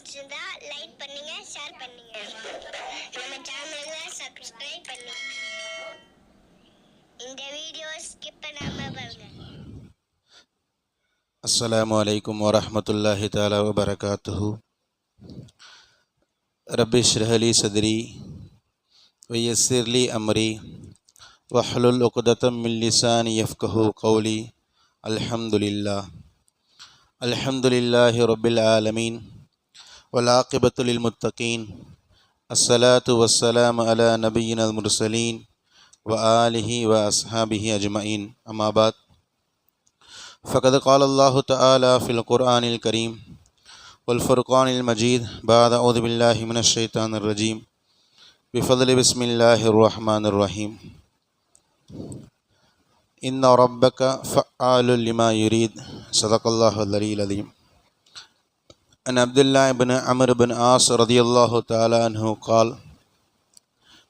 பிடிச்சிருந்தா லைக் பண்ணுங்க, ஷேர் பண்ணுங்க. நம்ம சேனலை சப்ஸ்கிரைப் பண்ணுங்க. இந்த வீடியோ ஸ்கிப் பண்ணாம பாருங்க. அஸ்ஸலாமு அலைக்கும் வரஹ்மத்துல்லாஹி தஆலா வபரகாத்துஹு. ரப்பி ஷ்ரஹ் லி சத்ரி வயஸ்ஸிர் லி அம்ரி வஹ்லுல் உக்ததம் மின் லிசானி யஃப்கஹு கௌலி. அல்ஹம்துலில்லாஹி ரப்பில் ஆலமீன் வல் ஆகிபத்து லில் முத்தகீன். அஸ்ஸலாத்து வஸ்ஸலாமு அலா நபிய்யினல் முர்ஸலீன் வ ஆலிஹி வ அஸ்ஹாபிஹி அஜ்மஈன். அம்மா பாத். فقد قال الله تعالى في القرآن الكريم والفرقان المجيد بعد أعوذ بالله من الشيطان الرجيم بفضل بسم الله الرحمن الرحيم. إن ربك فعال لما يريد. صدق الله العلي العظيم. عن عبد الله بن عمرو بن عاص رضي الله تعالى عنه قال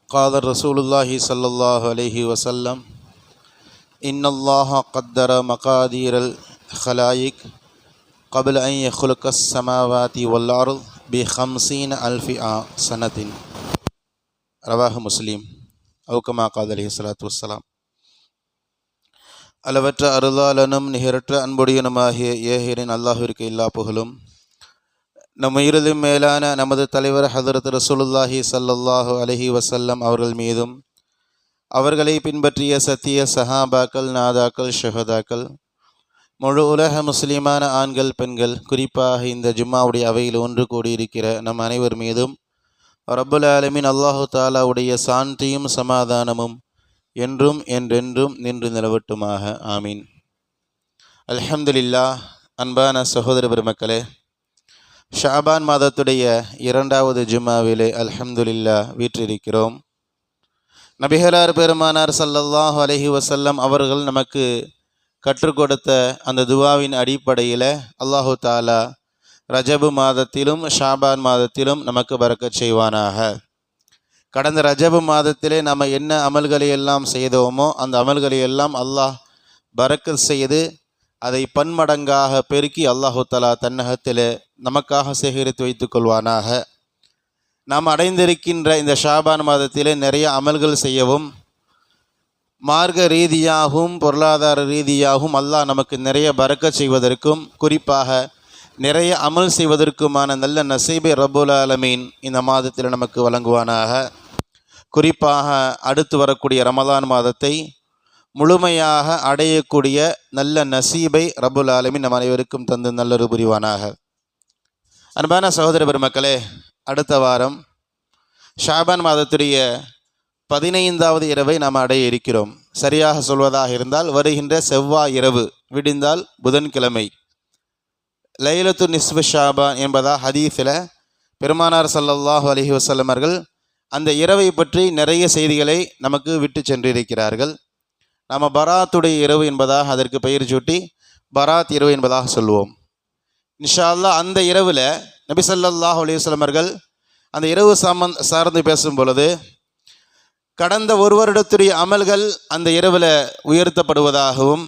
قال رسول الله صلى الله عليه وسلم إن الله قدر مقادير الخلائق قبل أن يخلق السماوات والأرض ب50,000 سنة. رواه مسلم. أو كما قال عليه الصلاة والسلام. அளவற்ற அருளாளனும் நிகரற்ற அன்புடையனுமாகிய ஏகரின் அல்லாஹ்விற்கு எல்லா புகழும். நம் உயிரிலும் மேலான நமது தலைவர் ஹதரத் ரசூலுல்லாஹி ஸல்லல்லாஹு அலைஹி வஸல்லம் அவர்கள் மீதும், அவர்களை பின்பற்றிய சத்திய சஹாபாக்கள், நாதாக்கள், ஷஹதாக்கள், முழு உலக முஸ்லிமான ஆண்கள், பெண்கள், குறிப்பாக இந்த ஜும்மாவுடைய அவையில் ஒன்று கூடியிருக்கிற நம் அனைவர் மீதும் ரப்புல் ஆலமீன் அல்லாஹு தாலாவுடைய சாந்தியும் சமாதானமும் என்றும் என்றென்றும் நின்று நிலவட்டுமாக. ஆமீன். அல்ஹம்துலில்லாஹ். அன்பான சகோதர பெருமக்களே, ஷாபான் மாதத்துடைய 2வது ஜும்மாவிலே அல்ஹம்துலில்லாஹ் வீற்றிருக்கிறோம். நபிகளார் பெருமானார் ஸல்லல்லாஹு அலைஹி வஸல்லம் அவர்கள் நமக்கு கற்றுக் கொடுத்த அந்த துவாவின் அடிப்படையில் அல்லாஹு தாலா ரஜபு மாதத்திலும் ஷாபான் மாதத்திலும் நமக்கு பரக்கத் செய்வானாக. கடந்த ரஜபு மாதத்திலே நம்ம என்ன அமல்களை எல்லாம் செய்தோமோ அந்த அமல்களை எல்லாம் அல்லாஹ் பரக்கத் செய்து அதை பன்மடங்காக பெருக்கி அல்லாஹு தாலா தன்னகத்திலே நமக்காக சேகரித்து வைத்து கொள்வானாக. நாம் அடைந்திருக்கின்ற இந்த ஷாபான் மாதத்திலே நிறைய அமல்கள் செய்யவும், மார்க்க ரீதியாகவும் பொருளாதார ரீதியாகவும் அல்லாஹ் நமக்கு நிறைய பரக்கத் செய்வதற்கும், குறிப்பாக நிறைய அமல் செய்வதற்குமான நல்ல நசீபை ரப்புல் ஆலமீன் இந்த மாதத்தில் நமக்கு வழங்குவானாக. குறிப்பாக அடுத்து வரக்கூடிய ரமலான் மாதத்தை முழுமையாக அடையக்கூடிய நல்ல நசீபை ரப்புல் ஆலமீன் நம் அனைவருக்கும் தந்து நல்லொரு புரிவானாக. அன்பான சகோதர பெருமக்களே, அடுத்த வாரம் ஷாபான் மாதத்துடைய 15வது இரவை நாம் அடைய இருக்கிறோம். சரியாக சொல்வதாக இருந்தால் வருகின்ற செவ்வாய் இரவு, விடிந்தால் புதன்கிழமை லைலத்து நிஸ்ஃபு ஷாபான் என்பதா ஹதீஸில் பெருமானார் ஸல்லல்லாஹு அலைஹி வஸல்லம் அவர்கள் அந்த இரவை பற்றி நிறைய செய்திகளை நமக்கு விட்டு சென்றிருக்கிறார்கள். நாம் பராத்துடைய இரவு என்பதாக அதற்கு பெயர் சூட்டி பராத் இரவு என்பதாக சொல்லுவோம். இன்ஷா அல்லாஹ் அந்த இரவில் நபி ஸல்லல்லாஹு அலைஹி வஸல்லம் அவர்கள் அந்த இரவு சார்ந்து பேசும் பொழுது கடந்த ஒரு வருடத்துடைய அமல்கள் அந்த இரவில் உயர்த்தப்படுவதாகவும்,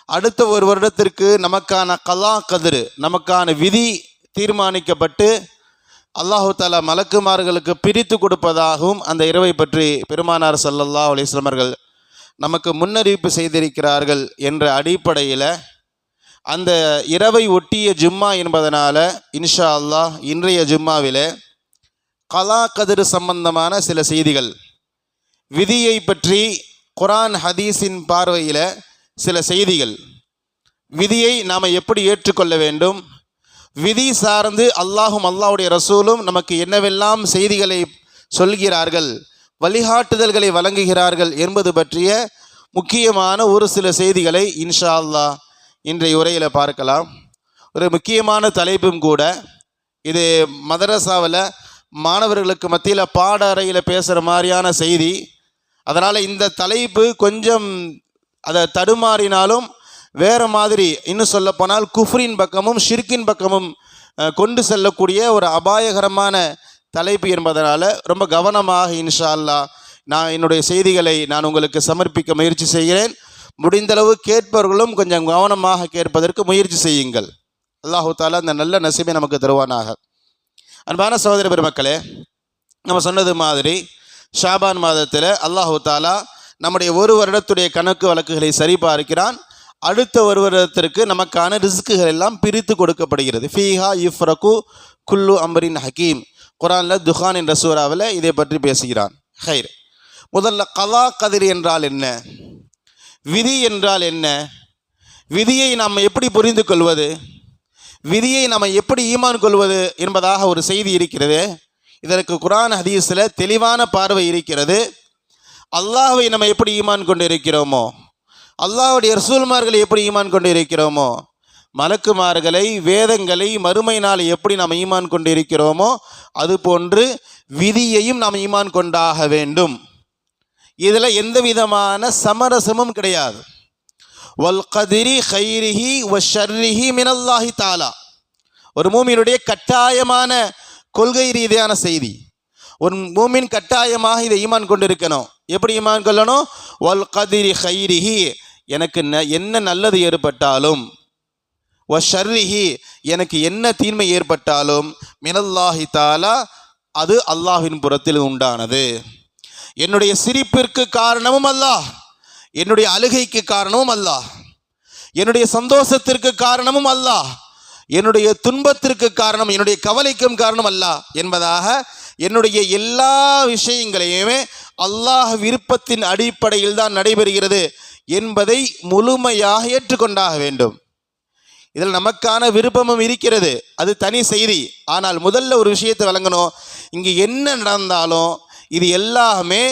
அடுத்த ஒரு வருடத்திற்கு நமக்கான கலா கதிர், நமக்கான விதி தீர்மானிக்கப்பட்டு அல்லாஹு தாலா மலக்குமார்களுக்கு பிரித்து கொடுப்பதாகவும் அந்த இரவை பற்றி பெருமானார் ஸல்லல்லாஹு அலைஹி வஸல்லம் அவர்கள் நமக்கு முன்னறிவிப்பு செய்திருக்கிறார்கள் என்ற அடிப்படையில் அந்த இரவை ஒட்டிய ஜும்மா என்பதனால் இன்ஷா அல்லாஹ் இன்றைய ஜும்மாவிலே கலா கதிர் சம்பந்தமான சில செய்திகள், விதியை பற்றி குர்ஆன் ஹதீஸின் பார்வையில் சில செய்திகள், விதியை நாம் எப்படி ஏற்றுக்கொள்ள வேண்டும், விதி சார்ந்து அல்லாஹும் அல்லாஹ்வுடைய ரசூலும் நமக்கு என்னவெல்லாம் செய்திகளை சொல்கிறார்கள், வழிகாட்டுதல்களை வழங்குகிறார்கள் என்பது பற்றிய முக்கியமான ஒரு சில செய்திகளை இன்ஷா அல்லாஹ் இன்றைய உரையில் பார்க்கலாம். ஒரு முக்கியமான தலைப்பும் கூட. இது மதரசாவில் மாணவர்களுக்கு மத்தியில் பாட அறையில் பேசுகிற மாதிரியான செய்தி. அதனால் இந்த தலைப்பு கொஞ்சம் அதை தடுமாறினாலும் வேறு மாதிரி, இன்னும் சொல்லப்போனால் குஃப்ரின் பக்கமும் ஷிர்கின் பக்கமும் கொண்டு செல்லக்கூடிய ஒரு அபாயகரமான தலைப்பு என்பதனால் ரொம்ப கவனமாக இன்ஷா அல்லாஹ் நான் என்னுடைய செய்திகளை நான் உங்களுக்கு சமர்ப்பிக்க முயற்சி செய்கிறேன். முடிந்தளவு கேட்பவர்களும் கொஞ்சம் கவனமாக கேட்பதற்கு முயற்சி செய்யுங்கள். அல்லாஹு தாலா அந்த நல்ல நசீபை நமக்கு தருவானாக. அன்பான சகோதர பெருமக்களே, நம்ம சொன்னது மாதிரி ஷாபான் மாதத்தில் அல்லாஹு தாலா நம்முடைய ஒரு வருடத்துடைய கணக்கு வழக்குகளை சரிபார்க்கிறான். அடுத்த ஒரு வருடத்திற்கு நமக்கான ரிஸ்க்குகள் எல்லாம் பிரித்து கொடுக்கப்படுகிறது. ஃபீஹா யுஃப்ரகு குல்லு அம்ரின் ஹக்கீம், குரானில் துஹான் என்ற சூறாவில் இதை பற்றி பேசுகிறான். ஹைர், முதல்ல கலா கதிர் என்றால் என்ன, விதி என்றால் என்ன, விதியை நாம் எப்படி புரிந்து கொள்வது, விதியை நாம் எப்படி ஈமான் கொள்வது என்பதாக ஒரு செய்தி இருக்கிறது. இதற்கு குர்ஆன் ஹதீஸில் தெளிவான பார்வை இருக்கிறது. அல்லாஹ்வை நம்ம எப்படி ஈமான் கொண்டு இருக்கிறோமோ, அல்லாஹ்வுடைய ரசூல்மார்களை எப்படி ஈமான் கொண்டு இருக்கிறோமோ, மலக்குமார்களை, வேதங்களை, மறுமை நாளை எப்படி நாம் ஈமான் கொண்டு இருக்கிறோமோ, அதுபோன்று விதியையும் நாம் ஈமான் கொண்டாக வேண்டும். இதில் எந்த விதமான சமரசமும் கிடையாது. வல் கதிரி ஹைரிஹி வ ஷர்ரிஹி மினல்லாஹி தஆலா, ஒரு மூமினுடைய கட்டாயமான கொள்கை ரீதியான செய்தி. ஒரு மூமின் கட்டாயமாக இதை ஈமான் கொண்டு இருக்கணும். எப்படி ஈமான் கொள்ளணும்? வல் கதிரி ஹைரிஹி, எனக்கு என்ன நல்லது ஏற்பட்டாலும், வ ஷர்ரிஹி, எனக்கு என்ன தீன்மை ஏற்பட்டாலும், மினல்லாஹி தஆலா, அது அல்லாஹ்வின் புறத்தில் உண்டானது. என்னுடைய சிரிப்பிற்கு காரணமும் அல்லாஹ், என்னுடைய அழுகைக்கு காரணமும் அல்லாஹ், என்னுடைய சந்தோஷத்திற்கு காரணமும் அல்லாஹ், என்னுடைய துன்பத்திற்கு காரணம், என்னுடைய கவலைக்கும் காரணம் அல்லாஹ் என்பதாக என்னுடைய எல்லா விஷயங்களையுமே அல்லாஹ் விருப்பத்தின் அடிப்படையில் தான் நடைபெறுகிறது என்பதை முழுமையாக ஏற்றுக்கொண்டாக வேண்டும். இதில் நமக்கான விருப்பமும் இருக்கிறது, அது தனி செய்தி. ஆனால் முதல்ல ஒரு விஷயத்தை விளங்கணும். இங்கே என்ன நடந்தாலும் இது எல்லாமே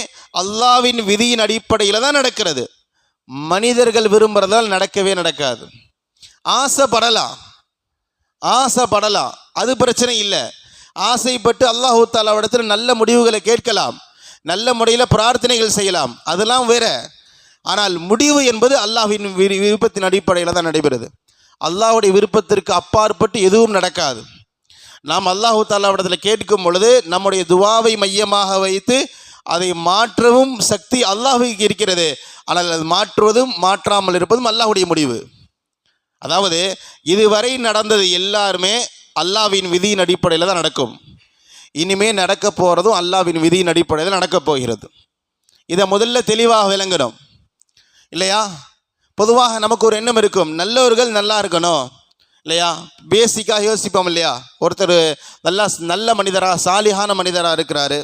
அல்லாஹ்வின் விதியின் அடிப்படையில் தான் நடக்கிறது. மனிதர்கள் விரும்புகிறதால் நடக்கவே நடக்காது. ஆசைப்படலாம், அது பிரச்சனை இல்லை. ஆசைப்பட்டு அல்லாஹு தஆலாவிடத்தில் நல்ல முடிவுகளை கேட்கலாம், நல்ல முறையில் பிரார்த்தனைகள் செய்யலாம், அதெல்லாம் வேற. ஆனால் முடிவு என்பது அல்லாஹ்வின் விருப்பத்தின் அடிப்படையில் தான் நடைபெறுது. அல்லாஹ்வுடைய விருப்பத்திற்கு அப்பாற்பட்டு எதுவும் நடக்காது. நாம் அல்லாஹு தஆலாவிடத்தில் கேட்கும் பொழுது நம்முடைய துவாவை மையமாக வைத்து அதை மாற்றவும் சக்தி அல்லாஹ்வுக்கு இருக்கிறது. ஆனால் அது மாற்றுவதும் மாற்றாமல் இருப்பதும் அல்லாஹ்வுடைய முடிவு. அதாவது இதுவரை நடந்தது எல்லாருமே அல்லாஹ்வின் விதியின் அடிப்படையில் தான் நடக்கும். இனிமே நடக்க போகிறதும் அல்லாஹ்வின் விதியின் அடிப்படையில் நடக்கப் போகிறது. இதை முதல்ல தெளிவாக விளங்கணும் இல்லையா? பொதுவாக நமக்கு ஒரு எண்ணம் இருக்கும், நல்லவர்கள் நல்லா இருக்கணும் இல்லையா? பேசிக்காக யோசிப்போம் இல்லையா? ஒருத்தர் நல்ல மனிதராக, சாலிஹான மனிதராக இருக்கிறாரு,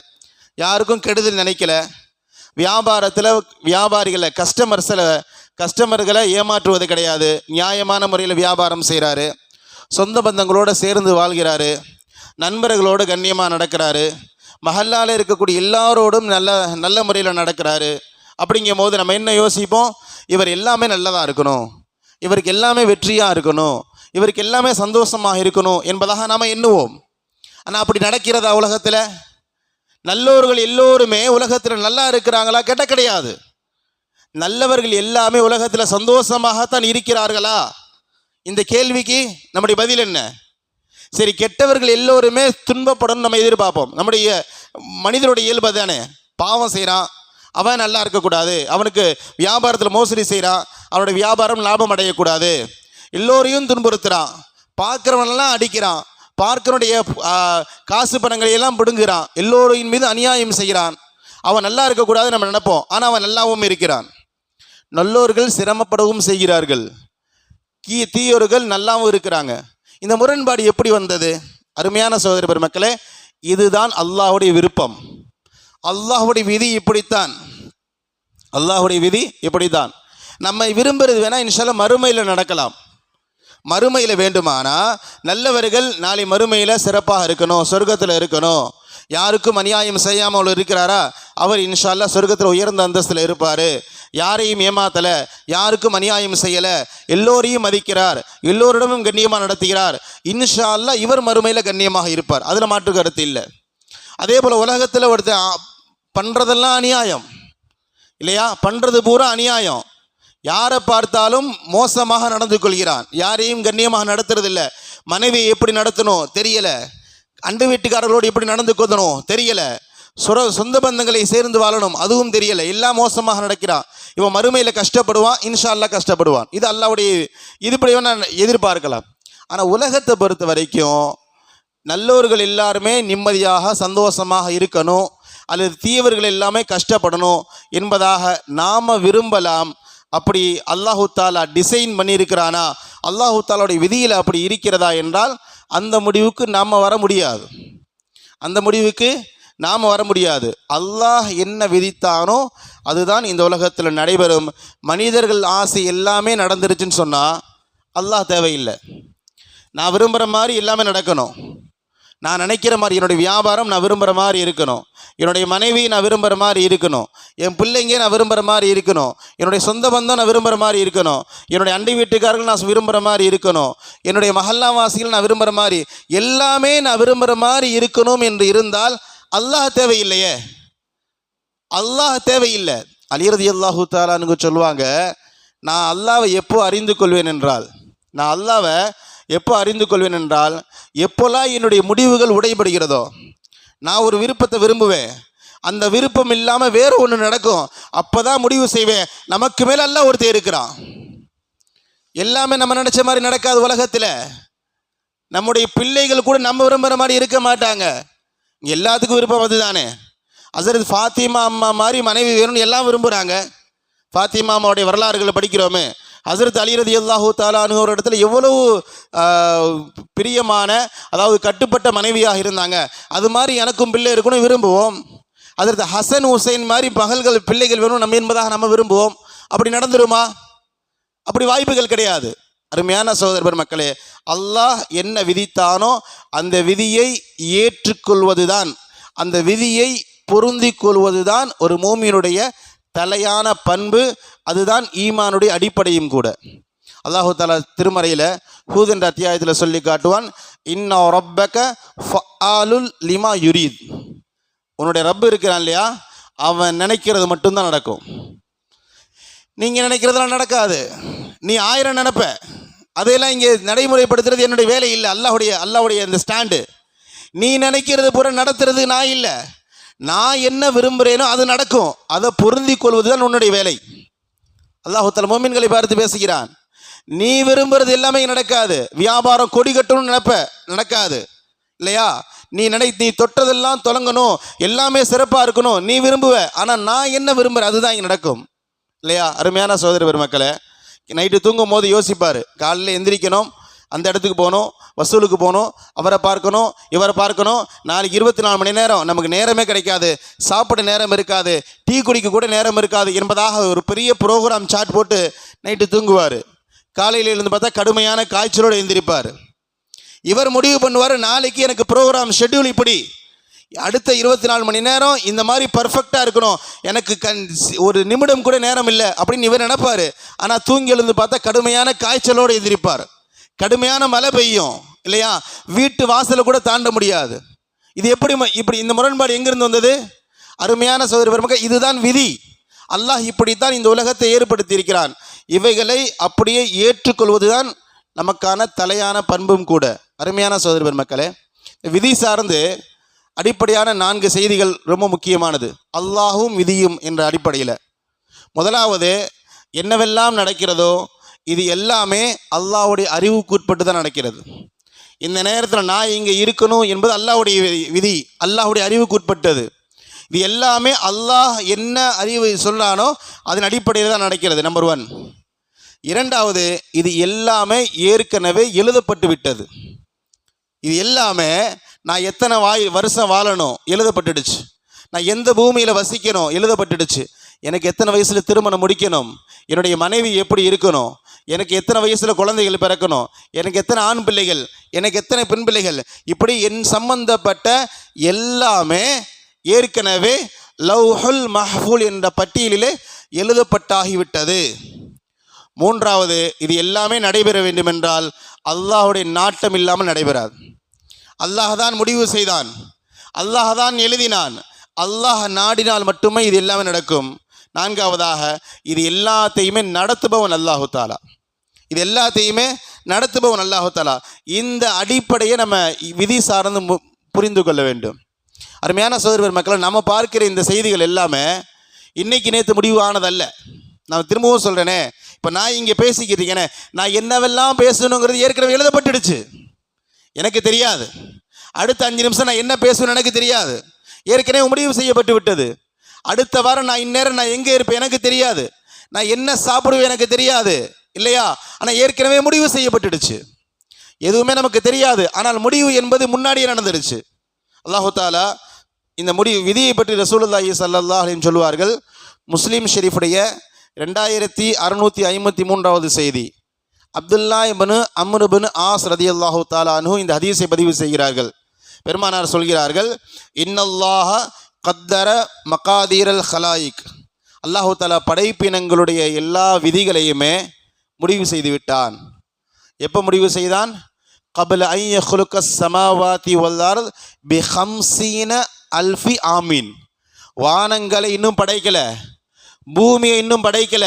யாருக்கும் கெடுதல் நினைக்கல, வியாபாரத்தில் வியாபாரிகளை கஸ்டமர்களை ஏமாற்றுவது கிடையாது, நியாயமான முறையில் வியாபாரம் செய்கிறாரு, சொந்த பந்தங்களோடு சேர்ந்து வாழ்கிறாரு, நண்பர்களோடு கண்ணியமாக நடக்கிறாரு, மஹல்லாவில் இருக்கக்கூடிய எல்லாரோடும் நல்ல முறையில் நடக்கிறாரு. அப்படிங்கும் போது நம்ம என்ன யோசிப்போம்? இவர் எல்லாமே நல்லதாக இருக்கணும், இவருக்கு எல்லாமே வெற்றியாக இருக்கணும், இவருக்கு எல்லாமே சந்தோஷமாக இருக்கணும் என்பதாக நாம் எண்ணுவோம். ஆனால் அப்படி நடக்கிறதா உலகத்தில்? நல்லவர்கள் எல்லோருமே உலகத்தில் நல்லா இருக்கிறாங்களா கேட்டால் கிடையாது. நல்லவர்கள் எல்லாமே உலகத்தில் சந்தோஷமாகத்தான் இருக்கிறார்களா? இந்த கேள்விக்கு நம்முடைய பதில் என்ன? சரி, கெட்டவர்கள் எல்லோருமே துன்பப்படணும் நம்ம எதிர்பார்ப்போம். நம்முடைய மனிதனுடைய இயல்பு தானே. பாவம் செய்கிறான், அவன் நல்லா இருக்கக்கூடாது, அவனுக்கு வியாபாரத்தில் மோசடி செய்கிறான், அவனுடைய வியாபாரம் லாபம் அடையக்கூடாது, எல்லோரையும் துன்புறுத்துகிறான், பார்க்குறவனெல்லாம் அடிக்கிறான், பார்க்கனுடைய காசு பணங்களை எல்லாம் பிடுங்குகிறான், எல்லோரின் மீது அநியாயம் செய்கிறான், அவன் நல்லா இருக்கக்கூடாது நம்ம நினைப்போம். ஆனால் அவன் நல்லாவும் இருக்கிறான். நல்லோர்கள் சிரமப்படவும் செய்கிறார்கள், தீயோர்கள் நல்லாவும் இருக்கிறாங்க. இந்த முரண்பாடு எப்படி வந்தது? அருமையான சகோதர பெருமக்களே, இதுதான் அல்லாஹ்வுடைய விருப்பம். அல்லாஹ்வுடைய விதி இப்படித்தான். அல்லாஹ்வுடைய விதி இப்படித்தான். நம்மை விரும்புறது வேணா இன்ஷால்லா மறுமையில் நடக்கலாம். மறுமையில் வேண்டுமானா நல்லவர்கள் நாளை மறுமையில் சிறப்பாக இருக்கணும், சொர்க்கத்தில் இருக்கணும், யாருக்கும் அநியாயம் செய்யாமல் இருக்கிறாரா, அவர் இன்ஷா அல்லாஹ் சொர்க்கத்தில் உயர்ந்த அந்தஸ்தில் இருப்பார், யாரையும் ஏமாத்தலை, யாருக்கும் அநியாயம் செய்யலை, எல்லோரையும் மதிக்கிறார், எல்லோரிடமும் கண்ணியமாக நடத்துகிறார், இன்ஷா அல்லாஹ் இவர் மறுமையில் கண்ணியமாக இருப்பார். அதில் மாற்று கருத்து இல்லை. அதே போல் உலகத்தில் ஒருத்தர் பண்ணுறதெல்லாம் அநியாயம் இல்லையா? பண்ணுறது பூரா அநியாயம். யாரை பார்த்தாலும் மோசமாக நடந்து கொள்கிறான், யாரையும் கண்ணியமாக நடத்துறதில்லை, மனைவியை எப்படி நடத்தணும் தெரியலை, அண்டை வீட்டுக்காரர்களோடு எப்படி நடந்து கொள்ளணும் தெரியலை, சொந்த பந்தங்களை சேர்ந்து வாழணும் அதுவும் தெரியலை, எல்லாம் மோசமாக நடக்கிறான். இவன் மறுமையில் கஷ்டப்படுவான், இன்ஷா அல்லாஹ் கஷ்டப்படுவான். இது அல்லாஹ்வுடைய இதுபடி நான் எதிர்பார்க்கலாம். ஆனால் உலகத்தை பொறுத்த வரைக்கும் நல்லோர்கள் எல்லாருமே நிம்மதியாக சந்தோஷமாக இருக்கணும் அல்லது தீயவர்கள் எல்லாமே கஷ்டப்படணும் என்பதாக நாம் விரும்பலாம். அப்படி அல்லாஹு தாலா டிசைன் பண்ணியிருக்கிறானா, அல்லாஹு தாலாவுடைய விதியில் அப்படி இருக்கிறதா என்றால் அந்த முடிவுக்கு நாம் வர முடியாது. அந்த முடிவுக்கு நாம் வர முடியாது. அல்லாஹ் என்ன விதித்தானோ அதுதான் இந்த உலகத்தில் நடைபெறும். மனிதர்கள் ஆசை எல்லாமே நடந்துருச்சுன்னு சொன்னால் அல்லாஹ் தேவையில்லை. நான் விரும்புகிற மாதிரி எல்லாமே நடக்கணும். நான் நினைக்கிற மாதிரி என்னுடைய வியாபாரம் நான் விரும்புகிற மாதிரி இருக்கணும். என்னுடைய மனைவி நான் விரும்புகிற மாதிரி இருக்கணும். என் பிள்ளைங்க நான் விரும்புகிற மாதிரி இருக்கணும். என்னுடைய சொந்த பந்தம் நான் விரும்புகிற மாதிரி இருக்கணும். என்னுடைய அண்டை வீட்டுக்காரர்கள் நான் விரும்புகிற மாதிரி இருக்கணும். என்னுடைய மஹல்லாவாசிகள் நான் விரும்புகிற மாதிரி எல்லாமே நான் விரும்புகிற மாதிரி இருக்கணும் என்று இருந்தால் அல்லாஹ் தேவையில்லையே. அல்லாஹ் தேவையில்லை. அலி ரலியல்லாஹு தஆலான்னு சொல்லுவாங்க, நான் அல்லாஹ்வை எப்போ அறிந்து கொள்வேன் என்றால், நான் அல்லாஹ்வை எப்போ அறிந்து கொள்வேன் என்றால் எப்போல்லாம் என்னுடைய முடிவுகள் உடைபடுகிறதோ, நான் ஒரு விருப்பத்தை விரும்புவேன், அந்த விருப்பம் இல்லாமல் வேறு ஒன்று நடக்கும், அப்போ தான் முடிவு செய்வேன் நமக்கு மேலே அல்லாஹ் ஒருத்தர் இருக்கிறான். எல்லாமே நம்ம நினச்ச மாதிரி நடக்காது உலகத்தில். நம்முடைய பிள்ளைகள் கூட நம்ம விரும்புகிற மாதிரி இருக்க மாட்டாங்க. எல்லாத்துக்கும் விருப்பம் அது தானே. ஹஸரத் ஃபாத்திமா அம்மா மாதிரி மனைவி வேணும்னு எல்லாம் விரும்புகிறாங்க. ஃபாத்திமா அம்மாவுடைய வரலாறுகளை படிக்கிறோமே. ஹஸரத் அலி ரலியல்லாஹு தஆலா அன்ஹு ஒரு இடத்துல எவ்வளவு பிரியமான, அதாவது கட்டுப்பட்ட மனைவியாக இருந்தாங்க. அது மாதிரி எனக்கும் பிள்ளை இருக்கணும் விரும்புவோம். ஹஸரத் ஹசன் ஹுசைன் மாதிரி மகள்கள் பிள்ளைகள் வேணும் நம்ம என்பதாக நம்ம விரும்புவோம். அப்படி நடந்துருமா? அப்படி வாய்ப்புகள் கிடையாது. அருமையான சகோதர பெருமக்களே, அல்லாஹ் என்ன விதித்தானோ அந்த விதியை ஏற்றுக்கொள்வது தான், அந்த விதியை பொருந்தி கொள்வது தான் ஒரு மூமினுடைய தலையான பண்பு. அதுதான் ஈமானுடைய அடிப்படையும் கூட. அல்லாஹு தஆலா திருமறையில் ஹூத் என்ற அத்தியாயத்தில் சொல்லி காட்டுவான், இன்ன ரப்பக ஃபஆலுல் லிமா யுரீத். உன்னுடைய ரப்பு இருக்கிறான் இல்லையா, அவன் நினைக்கிறது மட்டும்தான் நடக்கும். நீங்கள் நினைக்கிறதெல்லாம் நடக்காது. நீ 1000 நினைப்ப, அதையெல்லாம் இங்கே நடைமுறைப்படுத்துறது என்னுடைய வேலை இல்லை. அல்லாஹ்வுடைய இந்த ஸ்டாண்டு. நீ நினைக்கிறது பூரா நடத்துறது நான் இல்லை. நான் என்ன விரும்புகிறேனோ அது நடக்கும். அதை பொருந்தி கொள்வது தான் உன்னுடைய வேலை. அல்லாஹ் தஆலா முஃமின்களை பார்த்து பேசுகிறான். நீ விரும்புகிறது எல்லாமே நடக்காது. வியாபாரம் கொடி கட்டணும்னு நினைப்ப, நடக்காது இல்லையா? நீ தொட்டதெல்லாம் தொடங்கணும், எல்லாமே சிறப்பாக இருக்கணும் நீ விரும்புவ. ஆனால் நான் என்ன விரும்புகிறேன் அதுதான் இங்கே நடக்கும் இல்லையா? அருமையான சகோதர பெருமக்களே, நைட்டு தூங்கும் போது யோசிப்பார், காலையில் எந்திரிக்கணும், அந்த இடத்துக்கு போகணும், வசூலுக்கு போகணும், அவரை பார்க்கணும், இவரை பார்க்கணும். நாளைக்கு 24 மணி நேரம் நமக்கு நேரமே கிடைக்காது, சாப்பிட நேரம் இருக்காது, டீ குடிக்க கூட நேரம் இருக்காது என்பதாக ஒரு பெரிய ப்ரோக்ராம் சாட் போட்டு நைட்டு தூங்குவார். காலையில் இருந்து பார்த்தா கடுமையான காய்ச்சலோடு எழுந்திருப்பார். இவர் முடிவு பண்ணுவார், நாளைக்கு எனக்கு ப்ரோக்ராம் ஷெட்யூல் இப்படி, அடுத்த 24 மணி நேரம் இந்த மாதிரி பர்ஃபெக்டாக இருக்கணும், எனக்கு ஒரு நிமிடம் கூட நேரம் இல்லை அப்படின்னு இவர் நினைப்பார். ஆனால் தூங்கி எழுந்து பார்த்தா கடுமையான காய்ச்சலோடு எந்திரிப்பார். கடுமையான மழை பெய்யும் இல்லையா, வீட்டு வாசலை கூட தாண்ட முடியாது. இது இப்படி இந்த முரண்பாடு எங்கிருந்து வந்தது? அருமையான சகோதர பெருமக்களே, இதுதான் விதி. அல்லாஹ் இப்படித்தான் இந்த உலகத்தை ஏற்படுத்தி இருக்கிறான். இவைகளை அப்படியே ஏற்றுக்கொள்வதுதான் நமக்கான தலையான பண்பும் கூட. அருமையான சகோதர பெருமக்களே, விதி சார்ந்து அடிப்படையான 4 செய்திகள் ரொம்ப முக்கியமானது. அல்லாஹும் விதியும் என்ற அடிப்படையில் முதலாவது, என்னவெல்லாம் நடக்கிறதோ இது எல்லாமே அல்லாஹ்வுடைய அறிவுக்கு உட்பட்டு தான் நடக்கிறது. இந்த நேரத்தில் நான் இங்கே இருக்கணும் என்பது அல்லாஹ்வுடைய விதி, அல்லாஹ்வுடைய அறிவுக்கு உட்பட்டது. இது எல்லாமே அல்லாஹ் என்ன அறிவு சொல்கிறானோ அதன் அடிப்படையில் தான் நடக்கிறது. நம்பர் 1. இரண்டாவது, இது எல்லாமே ஏற்கனவே எழுதப்பட்டு விட்டது. இது எல்லாமே நான் எத்தனை வருஷம் வாழணும் எழுதப்பட்டுடுச்சு, நான் எந்த பூமியில் வசிக்கணும் எழுதப்பட்டுடுச்சு, எனக்கு எத்தனை வயசில் திருமணம் முடிக்கணும், என்னுடைய மனைவி எப்படி இருக்கணும், எனக்கு எத்தனை வயசில் குழந்தைகள் பிறக்கணும், எனக்கு எத்தனை ஆண் பிள்ளைகள், எனக்கு எத்தனை பெண் பிள்ளைகள், இப்படி என் சம்பந்தப்பட்ட எல்லாமே ஏற்கனவே லவ்ஹுல் மஹ்ஃபூல் என்ற பட்டியலிலே எழுதப்பட்டாகிவிட்டது. மூன்றாவது, இது எல்லாமே நடைபெற வேண்டுமென்றால் அல்லாஹ்வுடைய நாட்டம் இல்லாமல் நடைபெறாது. அல்லாஹ் தான் முடிவு செய்தான், அல்லாஹ் தான் எழுதினான், அல்லாஹ் நாடினால் மட்டுமே இது எல்லாமே நடக்கும். நான்காவதாக, இது எல்லாத்தையுமே நடத்துபவன் அல்லாஹு தாலா. இது எல்லாத்தையுமே நடத்துபவன் அல்லாஹு தாலா. இந்த அடிப்படையை நம்ம விதி சார்ந்து புரிந்து கொள்ள வேண்டும். அருமையான சகோதரர் மக்களை, நம்ம பார்க்கிற இந்த செய்திகள் எல்லாமே இன்னைக்கு நேற்று முடிவு ஆனதல்ல. நான் திரும்பவும் சொல்கிறேனே, இப்போ நான் இங்கே பேசிக்கிட்டு இருக்கேனே, நான் என்னவெல்லாம் பேசணுங்கிறது ஏற்கனவே எழுதப்பட்டுடுச்சு, எனக்கு தெரியாது. அடுத்த 5 நிமிஷம் நான் என்ன பேசுவேன்னு எனக்கு தெரியாது, ஏற்கனவே முடிவு செய்யப்பட்டு விட்டது. அடுத்த வாரம் நான் இந்நேரம் நான் எங்கே இருப்பேன் எனக்கு தெரியாது, நான் என்ன சாப்பிடுவேன் எனக்கு தெரியாது இல்லையா? ஆனால் ஏற்கனவே முடிவு செய்யப்பட்டுடுச்சு. எதுவுமே நமக்கு தெரியாது, ஆனால் முடிவு என்பது முன்னாடியே நடந்துடுச்சு. அல்லாஹு தாலா இந்த விதியை பற்றி ரசூலுல்லாஹி ஸல்லல்லாஹு அலைஹி வஸல்லம் சொல்வார்கள். முஸ்லீம் ஷெரீஃபுடைய 2653வது செய்தி. அப்துல்லா இப்னு அம்ர் இப்னு ஆஸ் ரதியல்லாஹு தஆலா அன்ஹு இந்த ஹதீஸை பதிவு செய்கிறார்கள். பெருமானார் சொல்கிறார்கள், இன்னல்லாஹ கத்தர மகாதீரல் ஹலாயிக், அல்லாஹு தஆலா படைப்பினங்களுடைய எல்லா விதிகளையுமே முடிவு செய்து விட்டான். எப்போ முடிவு செய்தான்? கபல ஐ யஹ்லுக ஸமாவாதி வல் அர்த் பி 50 அல்ஃபி ஆமீன். வானங்களை இன்னும் படைக்கல, பூமியை இன்னும் படைக்கல.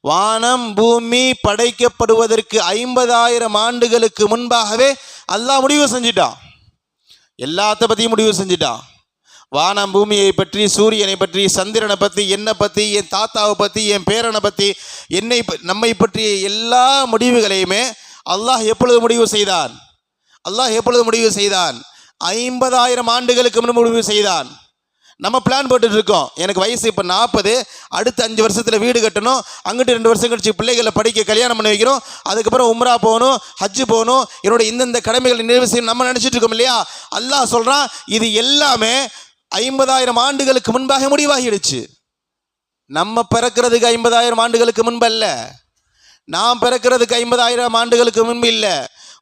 வானம் பூமி படைக்கப்படுவதற்கு 50,000 ஆண்டுகளுக்கு முன்பாகவே அல்லாஹ் முடிவு செஞ்சிட்டான். எல்லாத்த பற்றியும் முடிவு செஞ்சிட்டான். வானம் பூமியை பற்றி, சூரியனை பற்றி, சந்திரனை பற்றி, என்னை பற்றி, என் தாத்தாவை பற்றி, என் பேரனை பற்றி, நம்மை பற்றிய எல்லா முடிவுகளையுமே அல்லாஹ் எப்பொழுது முடிவு செய்தான்? அல்லாஹ் எப்பொழுது முடிவு செய்தான்? 50,000 ஆண்டுகளுக்கு முன் முடிவு செய்தான். நம்ம பிளான் போட்டுட்டு இருக்கோம், எனக்கு வயசு இப்போ 40, அடுத்த 5 வருஷத்தில் வீடு கட்டணும், அங்கிட்டு 2 வருஷம் கழிச்சு பிள்ளைகளை படிக்க கல்யாணம் பண்ணி வைக்கிறோம், அதுக்கப்புறம் உம்ரா போகணும், ஹஜ்ஜு போகணும், என்னோட இந்த கடமைகளை நிறைவு செய்யணும் நம்ம நினச்சிட்டு இருக்கோம் இல்லையா? அல்லாஹ் சொல்கிறான், இது எல்லாமே 50,000 ஆண்டுகளுக்கு முன்பாக முடிவாகிடுச்சு. நம்ம பிறக்கிறதுக்கு 50,000 ஆண்டுகளுக்கு முன்பு அல்ல, நாம் பிறக்கிறதுக்கு 50,000 ஆண்டுகளுக்கு முன்பு இல்லை,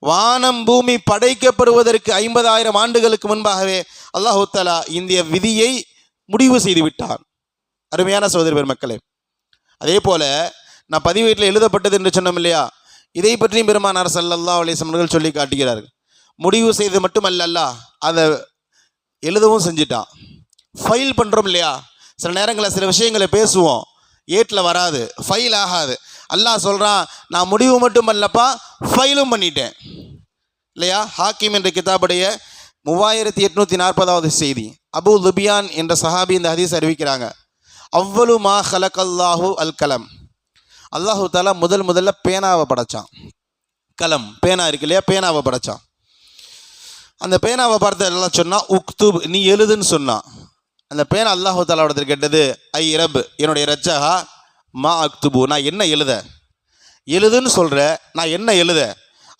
வானம் பூமி படைக்கப்படுவதற்கு 50,000 ஆண்டுகளுக்கு முன்பாகவே அல்லாஹு தஆலா இந்த விதியை முடிவு செய்து விட்டான். அருமையான சகோதர பெருமக்களே, அதே போல நான் பதிவேட்டில் எழுதப்பட்டது என்று சொன்னோம் இல்லையா, இதை பற்றியும் பெருமானார் ஸல்லல்லாஹு அலைஹி வஸல்லம் அவர்கள் சொல்லி காட்டுகிறார்கள். முடிவு செய்து மட்டுமல்ல, அல்லாஹ் அதை எழுதவும் செஞ்சிட்டான். ஃபைல் பண்ணுறோம் இல்லையா, சில நேரங்களில் சில விஷயங்களை பேசுவோம், ஏட்டில் வராது, ஃபைல் ஆகாது. அல்லாஹ் சொல்கிறான், நான் முடிவு மட்டும் அல்லப்பா, ஃபைலும் பண்ணிட்டேன் இல்லையா? ஹாக்கிம் என்ற கிதாபுடைய 3840வது செய்தி. அபு லுபியான் என்ற சஹாபி இந்த ஹதீஸ் அறிவிக்கிறாங்க. அவ்வளு மா ஹலகல்லாஹு அல் கலம், அல்லாஹு தாலா முதல்ல பேனாவை படைச்சான். கலம் பேனா இருக்கு இல்லையா, பேனாவை படைச்சான். அந்த பேனாவை பார்த்து எல்லாம் சொன்னால் உக்துப், நீ எழுதுன்னு சொன்னான். அந்த பேனா அல்லாஹு தாலாவோட கேட்டது, ஐ ரப், என்னுடைய ரச்சகா, மா அக்துபு, நான் என்ன எழுதுன்னு சொல்கிற, நான் என்ன எழுத?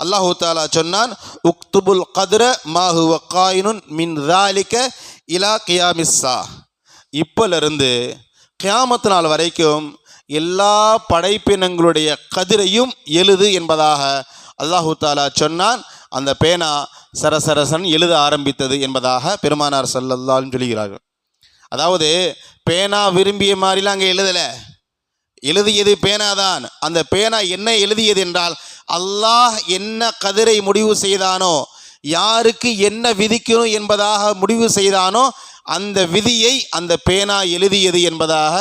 அல்லாஹு தாலா சொன்னான், உக்துபுல் கத்ர மா ஹுவ காயினுன் மின் தாலிக இலா கியாமிஸ்ஸா, இப்போலிருந்து கியாமத்து நாள் வரைக்கும் எல்லா படைப்பினங்களுடைய கதிரையும் எழுது என்பதாக அல்லாஹு தாலா சொன்னான். அந்த பேனா சரசரசன் எழுத ஆரம்பித்தது என்பதாக பெருமானார் ஸல்லல்லாஹு அலைஹி வஸல்லம் சொல்கிறார்கள். அதாவது பேனா விரும்பிய மாதிரிலாம் அங்கே எழுதலை, எழுதியது பேனாதான். அந்த பேனா என்ன எழுதியது என்றால், அல்லாஹ் என்ன கதிரை முடிவு செய்தானோ, யாருக்கு என்ன விதிக்கணும் என்பதாக முடிவு செய்தானோ, அந்த விதியை அந்த பேனா எழுதியது என்பதாக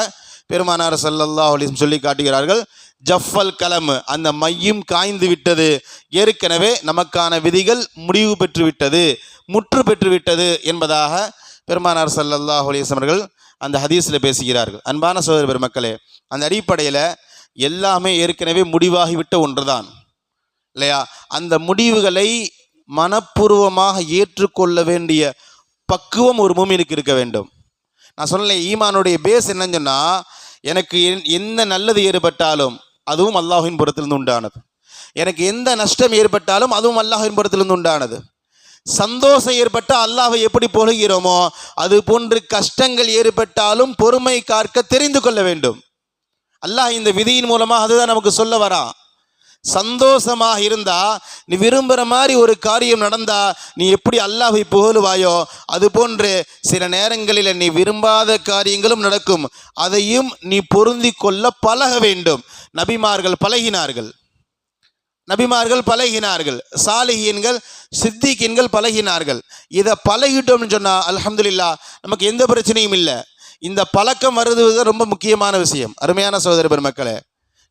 பெருமானார் ஸல்லல்லாஹு அலைஹி வஸல்லம் சொல்லி காட்டுகிறார்கள். ஜஃபல் கலம், அந்த மையும் காய்ந்து விட்டது, ஏற்கனவே நமக்கான விதிகள் முடிவு பெற்றுவிட்டது, முற்று பெற்றுவிட்டது என்பதாக பெருமானார் ஸல்லல்லாஹு அலைஹி வஸல்லம் அவர்கள் அந்த ஹதீஸில் பேசுகிறார்கள். அன்பான சகோதர பெருமக்களே, அந்த அடிப்படையில் எல்லாமே ஏற்கனவே முடிவாகிவிட்ட ஒன்று தான் இல்லையா? அந்த முடிவுகளை மனப்பூர்வமாக ஏற்றுக்கொள்ள வேண்டிய பக்குவம் ஒரு மூமினுக்கு இருக்க வேண்டும். நான் சொல்லலை, ஈமானுடைய பேஸ் என்னன்னு சொன்னால், எனக்கு எந்த நல்லது ஏற்பட்டாலும் அதுவும் அல்லாஹ்வின் புறத்திலிருந்து உண்டானது, எனக்கு எந்த நஷ்டம் ஏற்பட்டாலும் அதுவும் அல்லாஹ்வின் புறத்திலிருந்து உண்டானது. சந்தோஷம் ஏற்பட்டால் அல்லாஹ்வை எப்படி புகழ்கிறோமோ, அது போன்று கஷ்டங்கள் ஏற்பட்டாலும் பொறுமை காக்க தெரிந்து கொள்ள வேண்டும். அல்லாஹ் இந்த விதியின் மூலமாக அதுதான் நமக்கு சொல்ல வரான். சந்தோஷமாக இருந்தா, நீ விரும்புகிற மாதிரி ஒரு காரியம் நடந்தா நீ எப்படி அல்லாஹ்வை புகழுவாயோ, அது போன்று சில நேரங்களில் நீ விரும்பாத காரியங்களும் நடக்கும், அதையும் நீ பொருந்தி கொள்ள பழக வேண்டும். நபிமார்கள் பழகினார்கள், சாலிஹீன்கள் சித்திகீன்கள் பழகினார்கள். இதை பழகிட்டோம்னு சொன்னால் அல்ஹம்துலில்லாஹ் நமக்கு எந்த பிரச்சனையும் இல்லை. இந்த பழக்கம் வருவது ரொம்ப முக்கியமான விஷயம். அருமையான சகோதர பெருமக்களே,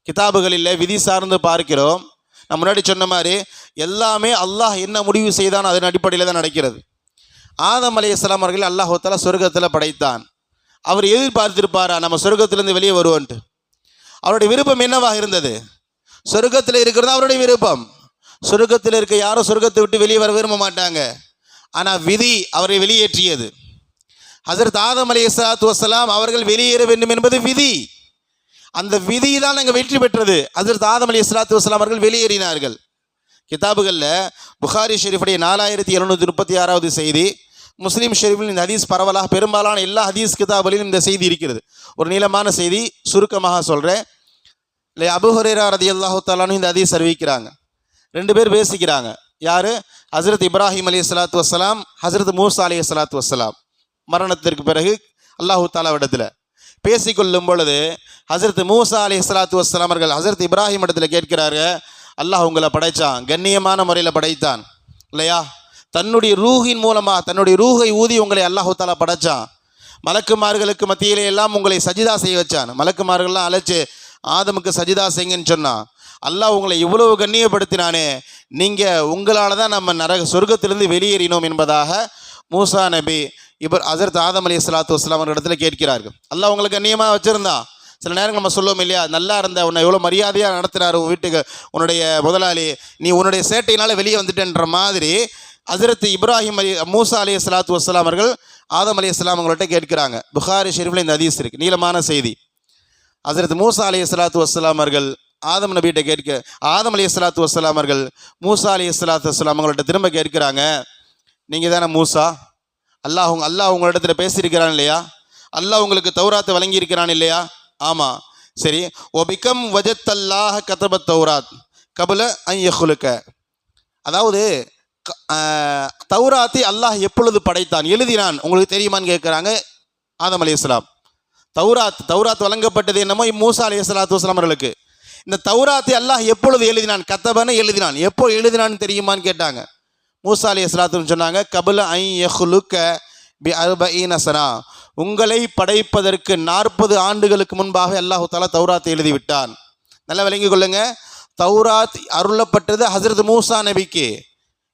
கிதாபுகளில் விதி சார்ந்து பார்க்கிறோம். நான் முன்னாடி சொன்ன மாதிரி எல்லாமே அல்லாஹ் என்ன முடிவு செய்தான் அதன் அடிப்படையில் தான் நடக்கிறது. ஆதம் அலைஹிஸ்ஸலாம் அவர்கள் அல்லாஹ் தஆலா சொர்க்கத்தில் படைத்தான். அவர் எதிர்பார்த்திருப்பாரா நம்ம சொர்க்கத்திலேருந்து வெளியே வருவோன்ட்டு? அவருடைய விருப்பம் என்னவாக இருந்தது? சொர்க்கத்தில் இருக்கிறது அவருடைய விருப்பம். சொர்க்கத்தில் இருக்க யாரும் சொர்க்கத்தை விட்டு வெளியே வர விரும்ப மாட்டாங்க. ஆனால் விதி அவரை வெளியேற்றியது. ஹஜரத் ஆதம் அலைஹிஸ்ஸலாத்து வஸ்ஸலாம் அவர்கள் வெளியேற வேண்டும் என்பது விதி. அந்த விதி தான் நாங்கள் வெற்றி பெற்றது. ஹஜரத் ஆதம் அலைஹிஸ்ஸலாத்து வஸ்ஸலாம் அவர்கள் வெளியேறினார்கள். கிதாபுகளில் புகாரி ஷெரீஃபுடைய 4736வது செய்தி, முஸ்லீம் ஷெரீஃபில் இந்த ஹதீஸ் பரவலாக பெரும்பாலான எல்லா ஹதீஸ் கிதாபுகளிலும் இந்த செய்தி இருக்கிறது. ஒரு நீளமான செய்தி சுருக்கமாக சொல்கிறேன். இல்லை, அபூ ஹுரைரா ரலியல்லாஹு தஆலா அன்ஹு இந்த ஹதீஸ் அறிவிக்கிறாங்க. 2 பேர் பேசிக்கிறாங்க. யார்? ஹஜரத் இப்ராஹிம் அலைஹிஸ்ஸலாத்து வஸ்ஸலாம், ஹஜரத் மூசா அலைஹிஸ்ஸலாத்து வஸ்ஸலாம். மரணத்திற்கு பிறகு அல்லாஹு தாலாவிடத்தில் பேசிக்கொள்ளும் பொழுது ஹஜரத் மூசா அலைஹிஸ்ஸலாத்து வஸ்ஸலாம் அவர்கள் ஹஜரத் இப்ராஹிம் இடத்துல கேட்கிறாங்க, அல்லாஹ் உங்களை படைத்தான், கண்ணியமான முறையில் படைத்தான் இல்லையா? தன்னுடைய ரூஹின் மூலமாக தன்னுடைய ரூஹை ஊதி உங்களை அல்லாஹு தாலா படைத்தான். மலக்குமார்களுக்கு மத்தியிலே எல்லாம் உங்களை சஜிதா செய்ய வச்சான். மலக்குமார்கள்லாம் அழைச்சி ஆதமுக்கு சஜிதா செய்யுங்கன்னு சொன்னான். அல்லாஹ் உங்களை இவ்வளவு கண்ணியப்படுத்தினானே, நீங்கள் உங்களால் தான் நம்ம சொர்க்கத்திலிருந்து வெளியேறினோம் என்பதாக மூசா நபி ஹஜரத் ஆதம் அலைஹிஸ்ஸலாத்து வஸ்ஸலாம் அவர்கள் இடத்துல கேட்கிறார்கள். அல்லாஹ் உங்களுக்கு கண்ணியமாக வச்சுருந்தான். சில நேரங்கள் நம்ம சொல்லுவோம் இல்லையா, நல்லா இருந்த உன்னை எவ்வளோ மரியாதையாக நடத்துகிறார் உன் வீட்டுக்கு உன்னுடைய முதலாளி, நீ உன்னுடைய சேட்டையினால் வெளியே வந்துட்டேன்ற மாதிரி ஹஜரத் மூசா அலைஹிஸ்ஸலாத்து வஸ்ஸலாம் அவர்கள் ஆதம் அலைஹிஸ்ஸலாம் அவங்கள்ட்ட கேட்கிறாங்க. புகாரி ஷெரீஃபில் இந்த ஹதீஸ் இருக்குது, நீளமான செய்தி. ஹஜரத் மூசா அலைஹிஸ்ஸலாத்து வஸ்ஸலாம் அவர்கள் ஆதம் நபிகிட்ட ஆதம் அலைஹிஸ்ஸலாத்து வஸ்ஸலாம் அவர்கள் மூசா அலைஹிஸ்ஸலாத்து வஸ்ஸலாம் அவங்கள்ட்ட திரும்ப கேட்கிறாங்க, நீங்கள் தானே மூசா, அல்லாஹ் உங்களிடத்துல பேசியிருக்கிறான் இல்லையா? அல்லாஹ் உங்களுக்கு தௌராத்தை வழங்கியிருக்கிறான் இல்லையா? ஆமாம். சரி, ஒபிகம் வஜத்தல்லாஹ கதபத் தௌராத் கபுல ஐயஹுலுக்க. அதாவது தௌராத்தை அல்லாஹ் எப்பொழுது படைத்தான், எழுதினான், உங்களுக்கு தெரியுமான்னு கேட்குறாங்க ஆதம் அலைஹிஸ்ஸலாம். தௌராத் வழங்கப்பட்டது என்னமோ மூசா அலைஹிஸ்ஸலாத்து வஸ்ஸலாம் அவர்களுக்கு. இந்த தௌராத்தை அல்லாஹ் எப்பொழுது எழுதினான், கதபன எழுதினான், எப்போ எழுதினான்னு தெரியுமான்னு கேட்டாங்க. மூசா அலைஹிஸ்ஸலாத்து சொன்னாங்க, கபுல ஐயஹுலுக்க பி அர்பஈன ஸனா, உங்களை படைப்பதற்கு 40 ஆண்டுகளுக்கு முன்பாக அல்லாஹு தாலா தௌராத்தை எழுதிவிட்டான். நல்லா விளங்கி கொள்ளுங்க, தௌராத் அருளப்பட்டது ஹஜரத் மூசா நபிக்கு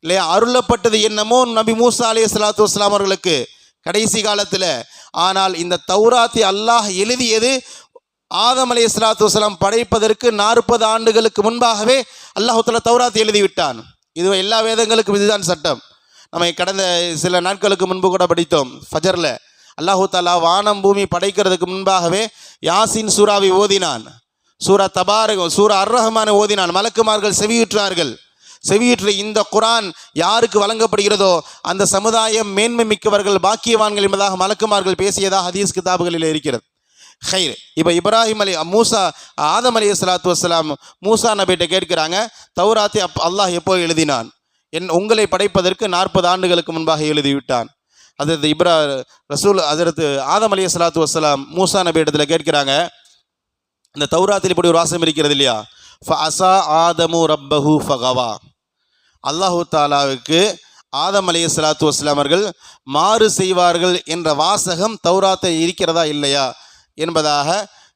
இல்லையா? அருளப்பட்டது என்னமோ நபி மூசா அலைஹிஸ்ஸலாத்து வஸ்ஸலாம் அவர்களுக்கு கடைசி காலத்தில். ஆனால் இந்த தௌராத்தை அல்லாஹ் எழுதியது ஆதம் அலைஹிஸ்ஸலாத்து வஸ்ஸலாம் படைப்பதற்கு 40 ஆண்டுகளுக்கு முன்பாகவே அல்லாஹு தாலா தௌராத்தை எழுதிவிட்டான். இது எல்லா வேதங்களுக்கும் இதுதான் சட்டம். நம்ம கடந்த சில நாட்களுக்கு முன்பு கூட படித்தோம் ஃபஜரில். அல்லாஹு தாலா வானம் பூமி படைக்கிறதுக்கு முன்பாகவே யாசின் சூராவை ஓதினான், சூரா தபாரக், சூரா அர்-ரஹ்மானை ஓதினான். மலக்குமார்கள் செவியுற்றார்கள். செவியுற்று இந்த குர்ஆன் யாருக்கு வழங்கப்படுகிறதோ அந்த சமுதாயம் மேன்மை மிக்கவர்கள், பாக்கியவான்கள் என்பதாக மலக்குமார்கள் பேசியதாக ஹதீஸ் கிதாபுகளில் இருக்கிறது. ஹைர், இப்போ ஆதம் அலைஹிஸ்ஸலாத்து வஸ்ஸலாம் மூசா நபிகிட்ட கேட்கிறாங்க, தௌராத்தை அல்லாஹ் எப்போ எழுதினான்? உங்களை படைப்பதற்கு 40 ஆண்டுகளுக்கு முன்பாக எழுதிவிட்டான். ஹஜரத் ஆதம் அலைஹிஸ்ஸலாத்து வஸ்ஸலாம் மூசா நபி இடத்துல கேட்கிறாங்க, இந்த தௌராத்தில் இப்படி ஒரு வாசம் இருக்கிறது இல்லையா, ஃபஅஸா ஆதமு ரப்பஹு ஃபகவா, அல்லாஹு தாலாவுக்கு ஆதம் அலைஹிஸ்ஸலாத்து வஸ்ஸலாம் அவர்கள் மாறு செய்வார்கள் என்ற வாசகம் தௌராத்தை இருக்கிறதா இல்லையா என்பதாக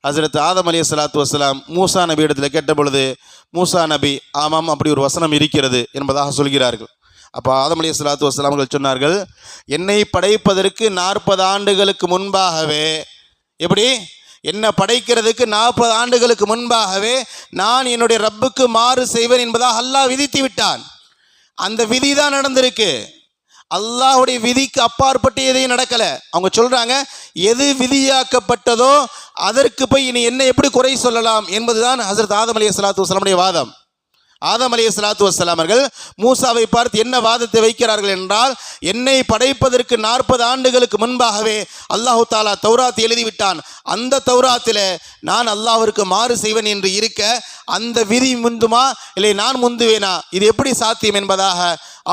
ஹஜரத் ஆதம் அலைஹிஸ்ஸலாத்து வஸ்ஸலாம் மூசா நபி இடத்துல கேட்ட பொழுது மூசா நபி ஆமாம் அப்படி ஒரு வசனம் இருக்கிறது என்பதாக சொல்கிறார்கள். அப்போ ஆதம் அலைஹிஸ்ஸலாத்து வஸ்ஸலாம் அவர்கள் சொன்னார்கள், என்னை படைப்பதற்கு 40 ஆண்டுகளுக்கு முன்பாகவே, எப்படி என்னை படைக்கிறதுக்கு 40 ஆண்டுகளுக்கு முன்பாகவே நான் என்னுடைய ரப்புக்கு மாறு செய்வேன் என்பதாக அல்லாஹ் விதித்து விட்டான். அந்த விதி தான் நடந்திருக்கு. அல்லாஹுடைய விதிக்கு அப்பாற்பட்டு எதையும் நடக்கலை. அவங்க சொல்கிறாங்க, எது விதியாக்கப்பட்டதோ அதற்கு போய் இனி என்ன எப்படி குறை சொல்லலாம் என்பதுதான் ஹஜரத் ஆதம் அலைஹிஸ்ஸலாத்து வஸ்ஸலாமுடைய வாதம். ஆதம் அலைஹிஸ்ஸலாத்து வஸ்ஸலாம் அவர்கள் மூசாவை பார்த்து என்ன வாதத்தை வைக்கிறார்கள் என்றால், என்னை படைப்பதற்கு 40 ஆண்டுகளுக்கு முன்பாகவே அல்லாஹு தாலா தௌராத் எழுதிவிட்டான். அந்த தௌராத்தில் நான் அல்லாஹ்விற்கு மாறு செய்வேன் என்று இருக்க அந்த விதி முந்துமா இல்லை நான் முந்துவேனா, இது எப்படி சாத்தியம் என்பதாக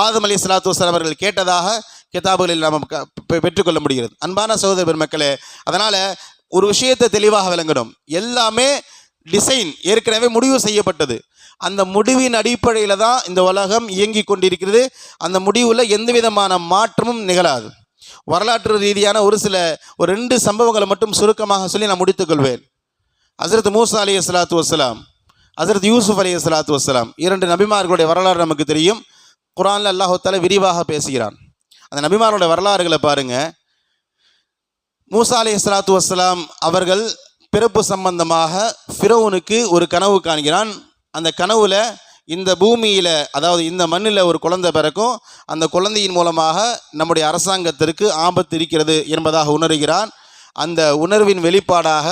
ஆதம் அலைஹிஸ்ஸலாத்து வஸ்ஸலாம் அவர்கள் கேட்டதாக கிதாபுகளில் நாம் பெற்றுக்கொள்ள முடிகிறது. அன்பான சகோதர பெருமக்களே, அதனால் ஒரு விஷயத்தை தெளிவாக விளங்கணும். எல்லாமே டிசைன் ஏற்கனவே முடிவு செய்யப்பட்டது. அந்த முடிவின் அடிப்படையில் தான் இந்த உலகம் இயங்கி கொண்டிருக்கிறது. அந்த முடிவில் எந்த விதமான மாற்றமும் நிகழாது. வரலாற்று ரீதியான ஒரு 2 சம்பவங்களை மட்டும் சுருக்கமாக சொல்லி நான் முடித்துக்கொள்வேன். ஹஜரத் மூசா அலைஹிஸ்ஸலாத்து வஸ்ஸலாம், ஹஜரத் யூசுப் அலைஹிஸ்ஸலாத்து வஸ்ஸலாம், 2 நபிமார்களுடைய வரலாறு நமக்கு தெரியும். குர்ஆனில் அல்லாஹ் தஆலா விரிவாக பேசுகிறான். அந்த நபிமார்களுடைய வரலாறுகளை பாருங்கள். மூசா அலைஹிஸ்ஸலாத்து வஸ்ஸலாம் அவர்கள் பிறப்பு சம்பந்தமாக ஃபிரௌனுக்கு ஒரு கனவு காண்கிறான். அந்த கனவுல இந்த பூமியில், அதாவது இந்த மண்ணில் ஒரு குழந்தை பிறக்கும், அந்த குழந்தையின் மூலமாக நம்முடைய அரசாங்கத்திற்கு ஆபத்து இருக்கிறது என்பதாக உணர்கிறான். அந்த உணர்வின் வெளிப்பாடாக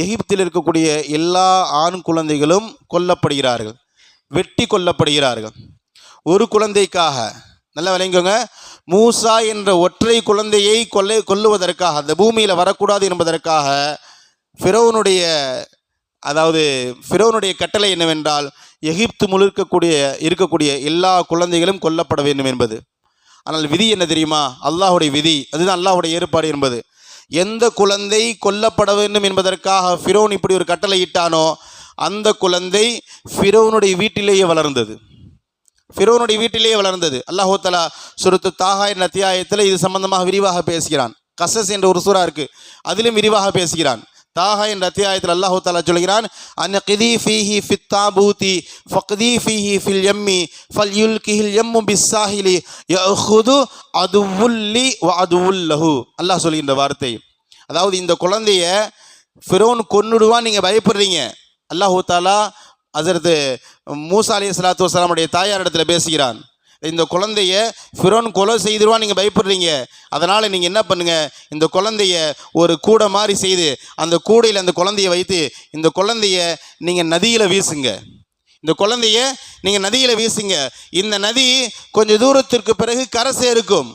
எகிப்தில் இருக்கக்கூடிய எல்லா ஆண் குழந்தைகளும் கொல்லப்படுகிறார்கள், வெட்டி கொல்லப்படுகிறார்கள். ஒரு குழந்தைக்காக, நல்லா விளங்குங்க, மூசா என்ற ஒற்றை குழந்தையை கொல்லுவதற்காக, அந்த பூமியில் வரக்கூடாது என்பதற்காக ஃபிரௌனுடைய கட்டளை என்னவென்றால் எகிப்து இருக்கக்கூடிய எல்லா குழந்தைகளும் கொல்லப்பட வேண்டும் என்பது. ஆனால் விதி என்ன தெரியுமா? அல்லாஹுடைய விதி, அதுதான் அல்லாஹுடைய ஏற்பாடு என்பது. எந்த குழந்தை கொல்லப்பட வேண்டும் என்பதற்காக ஃபிரௌன் இப்படி ஒரு கட்டளை இட்டானோ அந்த குழந்தை ஃபிரௌனுடைய வீட்டிலேயே வளர்ந்தது. அல்லாஹ் தஆலா சூரத்து தாஹா என்ற அத்தியாயத்தில் இது சம்பந்தமாக விரிவாக பேசுகிறான். கஸஸ் என்ற ஒரு சூரா இருக்கு, அதிலும் விரிவாக பேசுகிறான். தாஹா என்ற அத்தியாயத்தில் அல்லாஹ் தஆலா சொல்கிறான், அன்கிதி ஃபீஹி ஃபித் தாபூதி ஃபக்தி ஃபீஹி ஃபில் யம்மி ஃபல்யுல்கிஹில் யம்மு பிஸ்ஸாஹிலி யஅஹுது அதுவுல்லி வ அதுவுல்லஹு. அல்லாஹ் சொல்கின்ற வார்த்தை, அதாவது இந்த குழந்தைய ஃபிரௌன் கொன்னுடுவான், நீங்கள் பயப்படுறீங்க. அல்லாஹ் தஆலா ஹஸரத் மூசா அலைஹிஸ்ஸலாத்து வஸ்ஸலாமுடைய தாயாரிடத்தில் பேசுகிறான், இந்த குழந்தைய ஃபிரௌன் கொலை செய்திருவான், நீங்கள் பயப்படுறீங்க. அதனால் நீங்கள் என்ன பண்ணுங்கள், இந்த குழந்தைய ஒரு கூடை மாதிரி செய்து அந்த கூடையில் அந்த குழந்தைய வைத்து இந்த குழந்தைய நீங்கள் நதியில் வீசுங்க. இந்த நதி கொஞ்சம் தூரத்திற்கு பிறகு கரை சேர்க்கும்.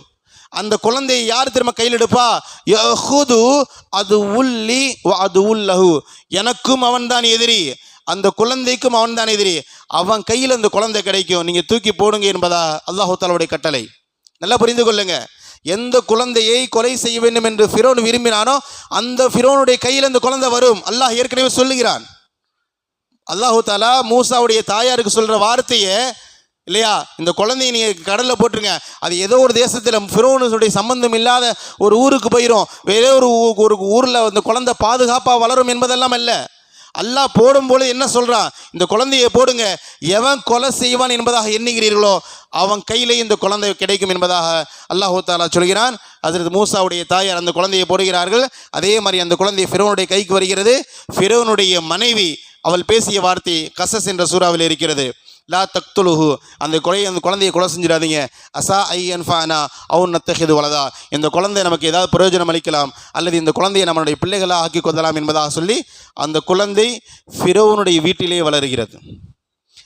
அந்த குழந்தையை யார் திரும்ப கையில் எடுப்பா? யஹுது அது உள்ளி அது உள்ளஹு, எனக்கும் அவன் தான் எதிரி, அந்த குழந்தைக்கும் அவன் தான் எதிரி, அவன் கையில் அந்த குழந்தை கிடைக்கும், நீங்கள் தூக்கி போடுங்க என்பதா அல்லாஹ் தஆலாவுடைய கட்டளை. நல்லா புரிந்து கொள்ளுங்க. எந்த குழந்தையை கொலை செய்ய வேண்டும் என்று ஃபிரௌன் விரும்பினானோ அந்த ஃபிரௌனுடைய கையில் அந்த குழந்தை வரும். அல்லாஹ் ஏற்கனவே சொல்லுகிறான். அல்லாஹ் தஆலா மூசாவுடைய தாயாருக்கு சொல்கிற வார்த்தையை இல்லையா, இந்த குழந்தையை நீங்கள் கடலில் போட்டுருங்க, அது ஏதோ ஒரு தேசத்தில் ஃபிரௌனுடைய சம்பந்தம் இல்லாத ஒரு ஊருக்கு போயிடும், வேற ஒரு ஊரில் அந்த குழந்தை பாதுகாப்பாக வளரும் என்பதெல்லாம் அல்ல. அல்லாஹ் போடும்போது என்ன சொல்கிறான், இந்த குழந்தையை போடுங்க, எவன் கொலை செய்வான் என்பதாக எண்ணுகிறீர்களோ அவன் கையிலே இந்த குழந்தை கிடைக்கும் என்பதாக அல்லாஹ் தஆலா சொல்கிறான். ஹஸரத் மூசாவுடைய தாயார் அந்த குழந்தையை போடுகிறார்கள். அதே மாதிரி அந்த குழந்தை ஃபிரௌனுடைய கைக்கு வருகிறது. ஃபிரௌனுடைய மனைவி அவள் பேசிய வார்த்தை கஸஸ் என்ற சூறாவில் இருக்கிறது, லா தக்துலுஹு, அந்த குழந்தையை கொலை செஞ்சிடாதீங்க, அசா ஐயன் ஃபானா அவுன் நத்தஹிது வலதா, இந்த குழந்தை நமக்கு ஏதாவது பிரயோஜனம் அளிக்கலாம் அல்லது இந்த குழந்தையை நம்மளுடைய பிள்ளைகளாக ஆக்கி கொள்ளலாம் என்பதாக சொல்லி அந்த குழந்தை ஃபிரௌனுடைய வீட்டிலே வளருகிறது.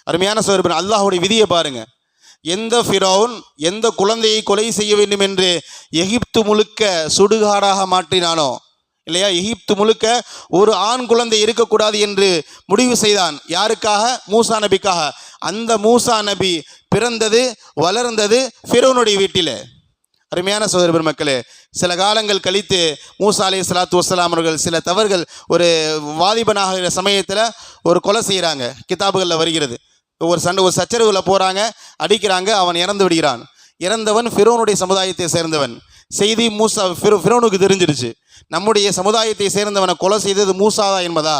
அருமையான சகோதரர்களே, அல்லாஹ்வுடைய விதியை பாருங்க. எந்த ஃபிரௌன் எந்த குழந்தையை கொலை செய்ய வேண்டும் என்று எகிப்து முழுக்க சுடுகாடாக மாற்றினானோ இல்லையா, எகிப்து முழுக்க ஒரு ஆண் குழந்தை இருக்கக்கூடாது என்று முடிவு செய்தான். யாருக்காக? மூசா நபிக்காக. அந்த மூசா நபி பிறந்தது வளர்ந்தது ஃபிரௌனுடைய வீட்டில். அருமையான சகோதர பெருமக்களே, சில காலங்கள் கழித்து மூசா அலைஹிஸ்ஸலாத்து வஸ்ஸலாம் அவர்கள் சில தவறுகள், ஒரு வாலிபனாக சமயத்தில் ஒரு கொலை செய்கிறாங்க, கிதாபுகளில் வருகிறது. ஒரு சச்சரவில் போகிறாங்க, அடிக்கிறாங்க, அவன் இறந்து விடுகிறான். இறந்தவன் ஃபிரௌனுடைய சமுதாயத்தை சேர்ந்தவன். செய்தி ஃபிரௌனுக்கு தெரிஞ்சிருச்சு, நம்முடைய சமுதாயத்தை சேர்ந்தவனை கொலை செய்தது மூசாதா என்பதா.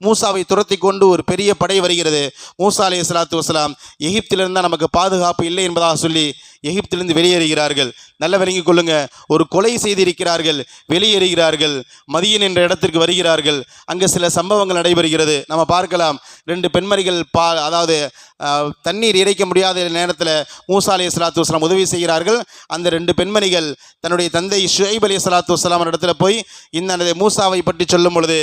மூசாவை துரத்தி கொண்டு ஒரு பெரிய படை வருகிறது. மூசா அலைஹிஸ்ஸலாத்து வஸ்ஸலாம் எகிப்திலிருந்தால் நமக்கு பாதுகாப்பு இல்லை என்பதாக சொல்லி எகிப்திலிருந்து வெளியேறுகிறார்கள். நல்ல விளங்கிக் கொள்ளுங்க, ஒரு கொலை செய்திருக்கிறார்கள், வெளியேறுகிறார்கள், மதியன் என்ற இடத்திற்கு வருகிறார்கள். அங்கே சில சம்பவங்கள் நடைபெறுகிறது, நம்ம பார்க்கலாம். 2 பெண்மணிகள் அதாவது தண்ணீர் இறைக்க முடியாத நேரத்தில் மூசா அலைஹிஸ்ஸலாத்து வஸ்ஸலாம் உதவி செய்கிறார்கள். அந்த 2 பெண்மணிகள் தன்னுடைய தந்தை ஷுஐப் அலைஹிஸ்ஸலாத்து வஸ்ஸலாம் இடத்துல போய் இந்த மூசாவை பற்றி சொல்லும் பொழுது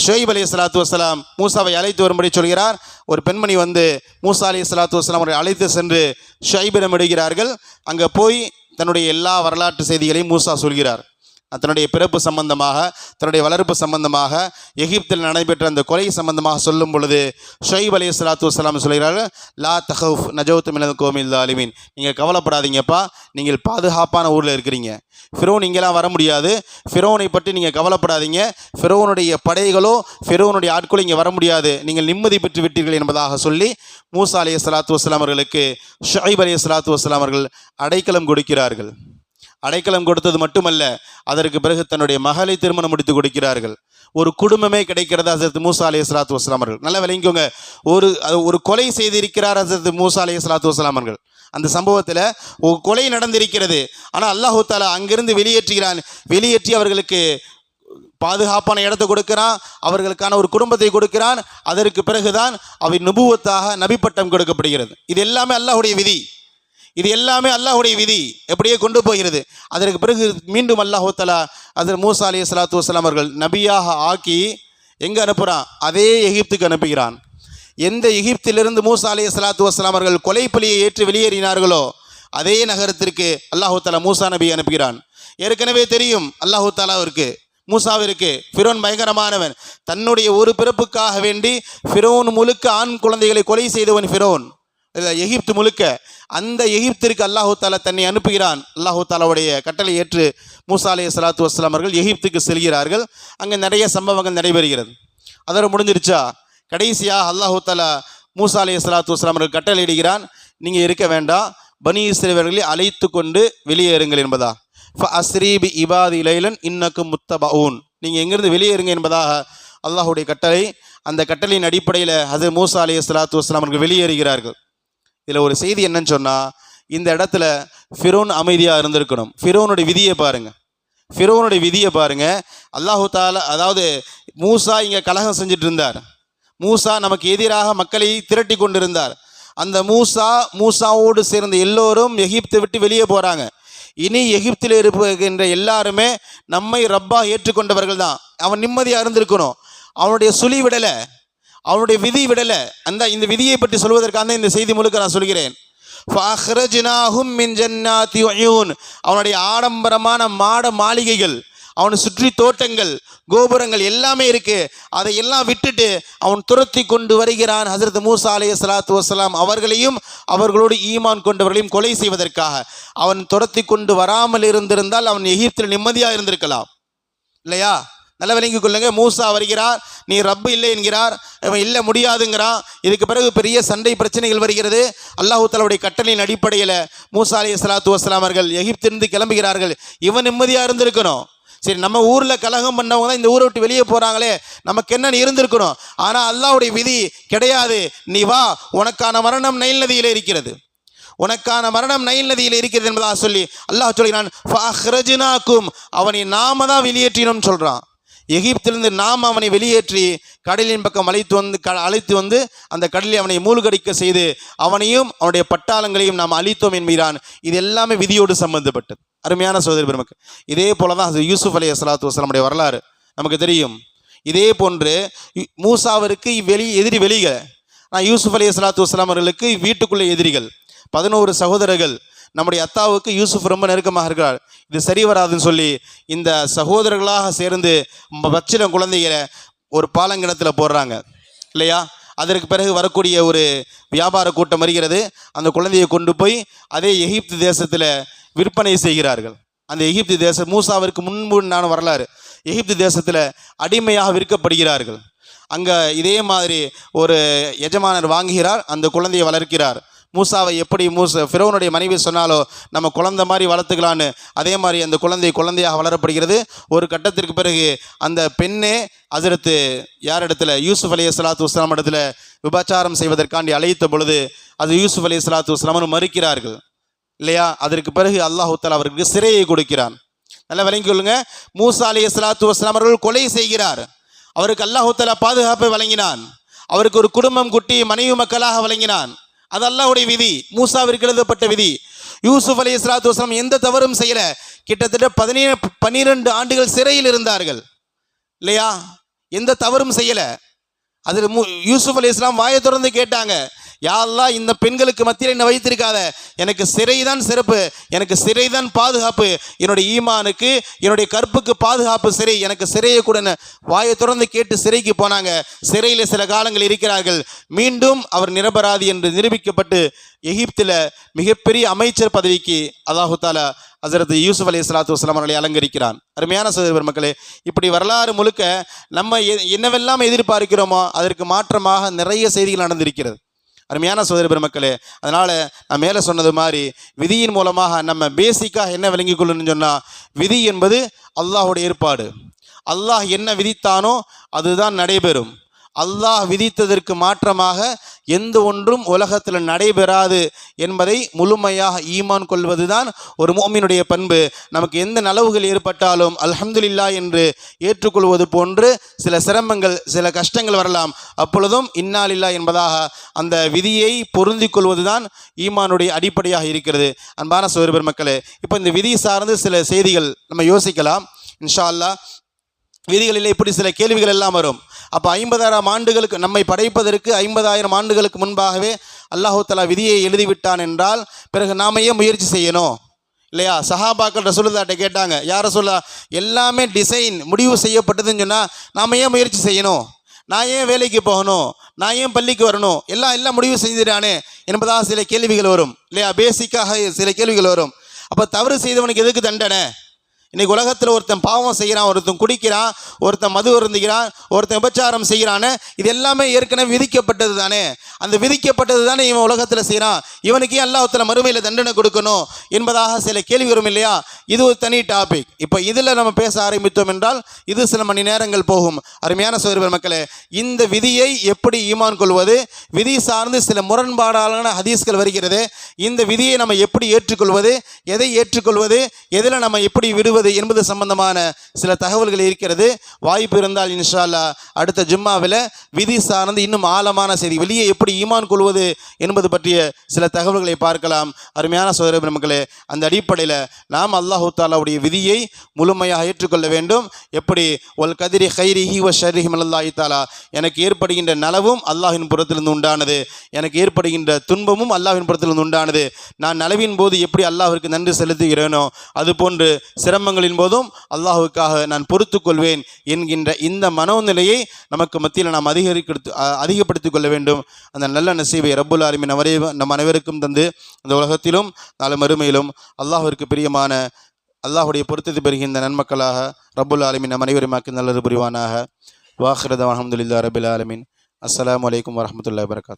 ஷுஐப் அலைஹிஸ்ஸலாத்து வஸ்ஸலாம் மூசாவை அழைத்து வரும்படி சொல்கிறார். ஒரு பெண்மணி வந்து மூசா அலைஹிஸ்ஸலாத்து வஸ்ஸலாம் அவரை அழைத்து சென்று ஷுஐபிடம் விடுகிறார்கள். அங்கே போய் தன்னுடைய எல்லா வரலாற்று செய்திகளையும் மூசா சொல்கிறார். தன்னுடைய பிறப்பு சம்பந்தமாக, தன்னுடைய வளர்ப்பு சம்பந்தமாக, எகிப்தில் நடைபெற்ற அந்த கொலை சம்பந்தமாக சொல்லும் பொழுது ஷுஐப் அலைஹிஸ்ஸலாத்து வஸ்ஸலாம் சொல்கிறார்கள், லா தஹஃப் நஜௌது மினல் கௌமில் ஸாலிமீன், நீங்கள் கவலைப்படாதீங்கப்பா, நீங்கள் பாதுகாப்பான ஊரில் இருக்கிறீங்க, ஃபிரௌன் இங்கெல்லாம் வர முடியாது, ஃபிரௌனை பற்றி நீங்கள் கவலைப்படாதீங்க, ஃபிரௌனுடைய படைகளோ ஃபிரௌனுடைய ஆட்களோ இங்கே வர முடியாது, நீங்கள் நிம்மதி பெற்று விட்டீர்கள் என்பதாக சொல்லி மூசா அலைஹிஸ்ஸலாத்து வஸ்ஸலாம் அவர்களுக்கு ஷுஐப் அலைஹிஸ்ஸலாத்து வஸ்ஸலாம் அவர்கள் அடைக்கலம் கொடுக்கிறார்கள். அடைக்கலம் கொடுத்தது மட்டுமல்ல, அதற்கு பிறகு தன்னுடைய மகளை திருமணம் முடித்து கொடுக்கிறார்கள். ஒரு குடும்பமே கிடைக்கிறது ஹஸரத் மூசா அலைஹிஸ்ஸலாத்து வஸ்ஸலாம் அவர்கள். நல்லா விளங்கிக்கோங்க, ஒரு கொலை செய்திருக்கிறார் ஹஸரத் மூசா அலைஹிஸ்ஸலாத்து வஸ்ஸலாம் அவர்கள். அந்த சம்பவத்தில் ஒரு கொலை நடந்திருக்கிறது. ஆனால் அல்லாஹ் தஆலா அங்கிருந்து வெளியேற்றி அவர்களுக்கு பாதுகாப்பான இடத்தை கொடுக்கிறான், அவர்களுக்கான ஒரு குடும்பத்தை கொடுக்கிறான். அதற்கு பிறகுதான் அவை நுபுவத்தாக நபிப்பட்டம் கொடுக்கப்படுகிறது. இது எல்லாமே அல்லாஹ்வுடைய விதி. இது எல்லாமே அல்லாஹ்வுடைய விதி எப்படியே கொண்டு போகிறது. அதற்கு பிறகு மீண்டும் அல்லாஹ் தஆலா ஹஜ்ரத் மூசா அலைஹிஸ்ஸலாத்து வஸ்ஸலாம் அவர்கள் நபியாக ஆக்கி எங்கே அனுப்புகிறான்? அதே எகிப்துக்கு அனுப்புகிறான். எந்த எகிப்திலிருந்து மூசா அலைஹிஸ்ஸலாத்து வஸ்ஸலாம் அவர்கள் கொலைப்பலியை ஏற்று வெளியேறினார்களோ அதே நகரத்திற்கு அல்லாஹ் தஆலா மூசா நபி அனுப்புகிறான். ஏற்கனவே தெரியும் அல்லாஹ் தஆலாவிற்கு மூசாவிற்கு ஃபிரௌன் பயங்கரமானவன். தன்னுடைய ஒரு பிறப்புக்காக வேண்டி ஃபிரௌன் முழுக்க ஆண் குழந்தைகளை கொலை செய்தவன் ஃபிரௌன், எகிப்து முழுக்க. அந்த எகிப்திற்கு அல்லாஹு தாலா தன்னை அனுப்புகிறான். அல்லாஹு தாலாவுடைய கட்டளை ஏற்று மூசா அலைஹிஸ்ஸலாத்து வஸ்ஸலாம் அவர்கள் எகிப்துக்கு செல்கிறார்கள். அங்கே நிறைய சம்பவங்கள் நடைபெறுகிறது. அதோட முடிஞ்சிருச்சா? கடைசியாக அல்லாஹு தாலா மூசா அலைஹிஸ்ஸலாத்து வஸ்ஸலாம் அவர்கள் கட்டளை இடுகிறான், நீங்கள் இருக்க வேண்டாம், பனி இஸ்ரவேலர்களை அழைத்து கொண்டு வெளியேறுங்கள் என்பதா. அஸ்ரீபி இபாதி லைலன் இன்னக்கும் முத்தபவுன், நீங்கள் எங்கிருந்து வெளியேறுங்க என்பதாக அல்லாஹுடைய கட்டளை. அந்த கட்டளையின் அடிப்படையில் ஹஜ்ரத் மூசா அலைஹிஸ்ஸலாத்து வஸ்ஸலாம் அவர்கள் வெளியேறுகிறார்கள். இதில் ஒரு செய்தி என்னன்னு சொன்னால், இந்த இடத்துல ஃபிரௌன் அமைதியாக இருந்திருக்கணும். ஃபிரௌனுடைய விதியை பாருங்கள், ஃபிரௌனுடைய விதியை பாருங்கள். அல்லாஹு தாலா, அதாவது மூசா இங்கே கலகம் செஞ்சுட்டு இருந்தார். மூசா நமக்கு எதிராக மக்களை திரட்டி கொண்டிருந்தார். அந்த மூசாவோடு சேர்ந்த எல்லோரும் எகிப்தை விட்டு வெளியே போகிறாங்க. இனி எகிப்தில் இருக்கின்ற எல்லாருமே நம்மை ரப்பா ஏற்றுக்கொண்டவர்கள் தான். அவன் நிம்மதியாக இருந்திருக்கணும். அவனுடைய சுழி விடலை, அவனுடைய விதி விடலை. இந்த விதியை பற்றி சொல்வதற்காக இந்த செய்தி முழுக்க நான் சொல்கிறேன். ஃபஅக்ரஜ்னாஹும் மின் ஜன்னாத்தி வயூன், அவனுடைய ஆடம்பரமான மாட மாளிகைகள், அவனை சுற்றி தோட்டங்கள், கோபுரங்கள் எல்லாமே இருக்கு. அதையெல்லாம் விட்டுட்டு அவன் துரத்தி கொண்டு வருகிறான் ஹஜ்ரத் மூசா அலைஹிஸ்ஸலாத்து வஸ்ஸலாம் அவர்களையும் அவர்களோடு ஈமான் கொண்டவர்களையும் கொலை செய்வதற்காக. அவன் துரத்தி கொண்டு வராமல் இருந்திருந்தால் அவன் எகிப்தில் நிம்மதியாக இருந்திருக்கலாம் இல்லையா? நல்ல விளங்கி கொள்ளுங்க. மூசா வருகிறார், நீ ரப்பு இல்லை என்கிறார், இவன் இல்லை முடியாதுங்கிறான். இதுக்கு பிறகு பெரிய சண்டை பிரச்சனைகள் வருகிறது. அல்லாஹ் தஆலாவுடைய கட்டளையின் அடிப்படையில் மூசா அலைஹிஸ்ஸலாத்து வஸ்ஸலாம் அவர்கள் எகிப்திலிருந்து கிளம்புகிறார்கள். இவன் நிம்மதியாக இருந்திருக்கணும். சரி, நம்ம ஊரில் கலகம் பண்ணவங்க தான் இந்த ஊரை விட்டு வெளியே போகிறாங்களே, நமக்கு என்னன்னு இருந்திருக்கணும். ஆனால் அல்லாஹ்வுடைய விதி கிடையாது. நீ வா, உனக்கான மரணம் நைல் நதியில் இருக்கிறது, உனக்கான மரணம் நைல் நதியில் இருக்கிறது என்பதாக சொல்லி அல்லாஹ் சொல்கிறான், ஃபஅக்ரஜ்னாக்கும், அவனை நாம தான் வெளியேற்றினோம் சொல்கிறான். எகிப்திலிருந்து நாம் அவனை வெளியேற்றி கடலின் பக்கம் அழைத்து வந்து அந்த கடலில் அவனை மூழ்கடிக்க செய்து அவனையும் அவனுடைய பட்டாளங்களையும் நாம் அழித்தோம் என்கிறான். இது எல்லாமே விதியோடு சம்பந்தப்பட்டது. அருமையான சகோதரி பெருமக்கள், இதே போல தான் யூசுப் அலைஹிஸ்ஸலாத்து வஸ்ஸலாமுடைய வரலாறு நமக்கு தெரியும். இதே போன்று மூசாவிற்கு எதிரி வெளிகள், நான் யூசுப் அலைஹிஸ்ஸலாத்து வஸ்ஸலாம் அவர்களுக்கு வீட்டுக்குள்ளே எதிரிகள் 11 சகோதரர்கள். நம்முடைய அத்தாவுக்கு யூசுப் ரொம்ப நெருக்கமாக இருக்கிறார். இது சரி வராதுன்னு சொல்லி இந்த சகோதரர்களாக சேர்ந்து பச்சிளம் குழந்தைகளை ஒரு பாலங்கிணத்தில் போடுறாங்க இல்லையா? அதற்கு பிறகு வரக்கூடிய ஒரு வியாபார கூட்டம் வருகிறது. அந்த குழந்தையை கொண்டு போய் அதே எகிப்து தேசத்தில் விற்பனை செய்கிறார்கள். அந்த எகிப்து தேசம் மூசாவிற்கு முன்புண்டான வரலாறு. எகிப்து தேசத்தில் அடிமையாக விற்கப்படுகிறார்கள். அங்கே இதே மாதிரி ஒரு எஜமானர் வாங்குகிறார், அந்த குழந்தையை வளர்க்கிறார். மூசாவை எப்படி ஃபிரௌனுடைய மனைவி சொன்னாலோ நம்ம குழந்தை மாதிரி வளர்த்துக்கலான்னு, அதே மாதிரி அந்த குழந்தையாக வளரப்படுகிறது. ஒரு கட்டத்திற்கு பிறகு அந்த பெண்ணே ஹஜ்ரத் இடத்துல யூசுப் அலைஹிஸ்ஸலாத்து வஸ்ஸலாம் இடத்துல விபச்சாரம் செய்வதற்காண்டி அழைத்த பொழுது அது யூசுப் அலைஹிஸ்ஸலாத்து வஸ்ஸலாம் மறுக்கிறார்கள் இல்லையா? அதற்கு பிறகு அல்லாஹ் தஆலா அவருக்கு சிறையை கொடுக்கிறான். நல்லா விளங்கி கொள்ளுங்க. மூசா அலைஹிஸ்ஸலாத்து வஸ்ஸலாம் அவர்கள் கொலை செய்கிறார். அவருக்கு அல்லாஹ் தஆலா பாதுகாப்பை வழங்கினான். அவருக்கு ஒரு குடும்பம் குட்டி மனைவி மக்களாக வழங்கினான். அது அல்லாஹ்வுடைய விதி, மூசாவிற்கு எழுதப்பட்ட விதி. யூசுப் அலைஹிஸ்ஸலாத்து வஸ்ஸலாம் எந்த தவறும் செய்யல. கிட்டத்தட்ட 12 ஆண்டுகள் சிறையில் இருந்தார்கள் இல்லையா? எந்த தவறும் செய்யல. அதில் யூசுப் அலைஹிஸ்ஸலாம் வாயை திறந்து கேட்டாங்க, யா அல்லாஹ், இந்த பெண்களுக்கு மத்தியில் என்னை வைத்திருக்காத, எனக்கு சிறைதான் சிறப்பு, எனக்கு சிறைதான் பாதுகாப்பு, என்னுடைய ஈமானுக்கு என்னுடைய கற்புக்கு பாதுகாப்பு சிறை, எனக்கு சிறையை கூட வாயை திறந்து கேட்டு சிறைக்கு போனாங்க. சிறையில் சில காலங்கள் இருக்கிறார்கள். மீண்டும் அவர் நிரபராதி என்று நிரூபிக்கப்பட்டு எகிப்தில் மிகப்பெரிய அமைச்சர் பதவிக்கு அல்லாஹ் தஆலா ஹஜ்ரத் யூசுப் அலைஹிஸ்ஸலாத்து வஸ்ஸலாம் அவர்களை அலங்கரிக்கிறான். அருமையான சகோதர மக்களே, இப்படி வரலாறு முழுக்க நம்ம என்னவெல்லாம் எதிர்பார்க்கிறோமோ அதற்கு மாற்றமாக நிறைய செய்திகள் நடந்திருக்கிறது. அருமையான சகோதர பெருமக்களே, அதனால் நான் மேலே சொன்னது மாதிரி விதியின் மூலமாக நம்ம பேசிக்காக என்ன விளங்கி கொள்ளணும்னு சொன்னால், விதி என்பது அல்லாஹுடைய ஏற்பாடு. அல்லாஹ் என்ன விதித்தானோ அதுதான் நடைபெறும். அல்லாஹ் விதித்ததற்கு மாற்றமாக எந்த ஒன்றும் உலகத்தில் நடைபெறாது என்பதை முழுமையாக ஈமான் கொள்வதுதான் ஒரு முஃமினுடைய பண்பு. நமக்கு எந்த நலவுகள் ஏற்பட்டாலும் அல்ஹம்துலில்லாஹ் என்று ஏற்றுக்கொள்வது போன்று சில சிரமங்கள் சில கஷ்டங்கள் வரலாம், அப்பொழுதும் இன்னா லில்லாஹ் என்பதாக அந்த விதியை பொருந்திக் கொள்வதுதான் ஈமானுடைய அடிப்படையாக இருக்கிறது. அன்பான சகோதர பெருமக்களே, இப்போ இந்த விதி சார்ந்து சில செய்திகள் நம்ம யோசிக்கலாம் இன்ஷா அல்லாஹ். விதிகளில் இப்படி சில கேள்விகள் எல்லாம் வரும். அப்போ 50,000 ஆண்டுகளுக்கு நம்மை படைப்பதற்கு 50,000 ஆண்டுகளுக்கு முன்பாகவே அல்லாஹு தஆலா விதியை எழுதிவிட்டான் என்றால் பிறகு நாம ஏன் முயற்சி செய்யணும் இல்லையா? சஹாபாக்கள் ரசூலுல்லாஹ்ட்ட கேட்டாங்க, யார் ரசூலுல்லாஹ், எல்லாமே டிசைன் முடிவு செய்யப்பட்டதுன்னு சொன்னால் நாம் ஏன் முயற்சி செய்யணும், நான் ஏன் வேலைக்கு போகணும், நான் ஏன் பள்ளிக்கு வரணும், எல்லாம் முடிவு செஞ்சிடானே என்பதாக சில கேள்விகள் வரும் இல்லையா? பேசிக்காக சில கேள்விகள் வரும். அப்போ தவறு செய்தவனுக்கு எதுக்கு தண்டனை? இன்றைக்கி உலகத்தில் ஒருத்தன் பாவம் செய்கிறான், ஒருத்தன் குடிக்கிறான், ஒருத்தன் மது அருந்துகிறான், ஒருத்தன் விபச்சாரம் செய்கிறான்னு, இது எல்லாமே ஏற்கனவே விதிக்கப்பட்டது தானே. அந்த விதிக்கப்பட்டது தானே இவன் உலகத்தில் செய்கிறான், இவனுக்கு அல்லாஹ்வுத்தாலா மறுமையில் தண்டனை கொடுக்கணும் என்பதாக சில கேள்வி வரும் இல்லையா? இது ஒரு தனி டாபிக். இப்போ இதில் நம்ம பேச ஆரம்பித்தோம் என்றால் இது சில மணி நேரங்கள் போகும். அருமையான சகோதர மக்களே, இந்த விதியை எப்படி ஈமான் கொள்வது, விதி சார்ந்து சில முரண்பாடான ஹதீஸ்கள் வருகிறது, இந்த விதியை நம்ம எப்படி ஏற்றுக்கொள்வது, எதை ஏற்றுக்கொள்வது, எதில் நம்ம எப்படி விடுவது என்பது சம்பந்தமான சில தகவல்கள் இருக்கிறது. வாய்ப்பு இருந்தால் இன்ஷா அல்லாஹ் அடுத்த ஜும்மாவில் விதி சார்ந்து இன்னும் ஆழமான செய்தி, வெளியே எப்படி ஈமான் கொள்வது என்பது பற்றிய சில தகவல்களை பார்க்கலாம். அருமையான சகோதர பெருமக்களே, அந்த அடிப்படையில் நாம் அல்லாஹு தஆலாவுடைய விதியை முழுமையாக ஏற்றுக்கொள்ள வேண்டும். எப்படி ஒல் கதிரி ஹைரிஹி வ ஷர்ரிஹி மினல்லாஹி தஆலா, எனக்கு ஏற்படுகின்ற நலவும் அல்லாஹ்வின் புறத்திலிருந்து உண்டானது, எனக்கு ஏற்படுகின்ற துன்பமும் அல்லாஹ்வின் புறத்திலிருந்து உண்டானது. நான் நலவின் போது எப்படி அல்லாஹ்விற்கு நன்றி செலுத்துகிறேனோ அதுபோன்று சிரமங்களின் போதும் அல்லாஹ்வுக்காக நான் பொறுத்து கொள்வேன் என்கின்ற இந்த மனோநிலையை நமக்கு மத்தியில் நாம் அதிகப்படுத்திக் கொள்ள வேண்டும். அந்த நல்ல நசீபை ரப்புல் ஆலமீன் நம் அனைவருக்கும் தந்து இந்த உலகத்திலும் நாளை மறுமையிலும் அல்லாஹ்விற்கு பிரியமான அல்லாஹ்வுடைய பொருத்தத்தை பெறுகின்ற நன்மக்களாக ரப்புல் ஆலமீன் நம் அனைவருமாக்கி நல்லது புரிவானாக. வாஹிர தஅவானா அல்ஹம்துலில்லாஹி ரப்பில் ஆலமீன். அஸ்ஸலாமு அலைக்கும் வரஹ்மத்துல்லாஹி வபரகாத்துஹு.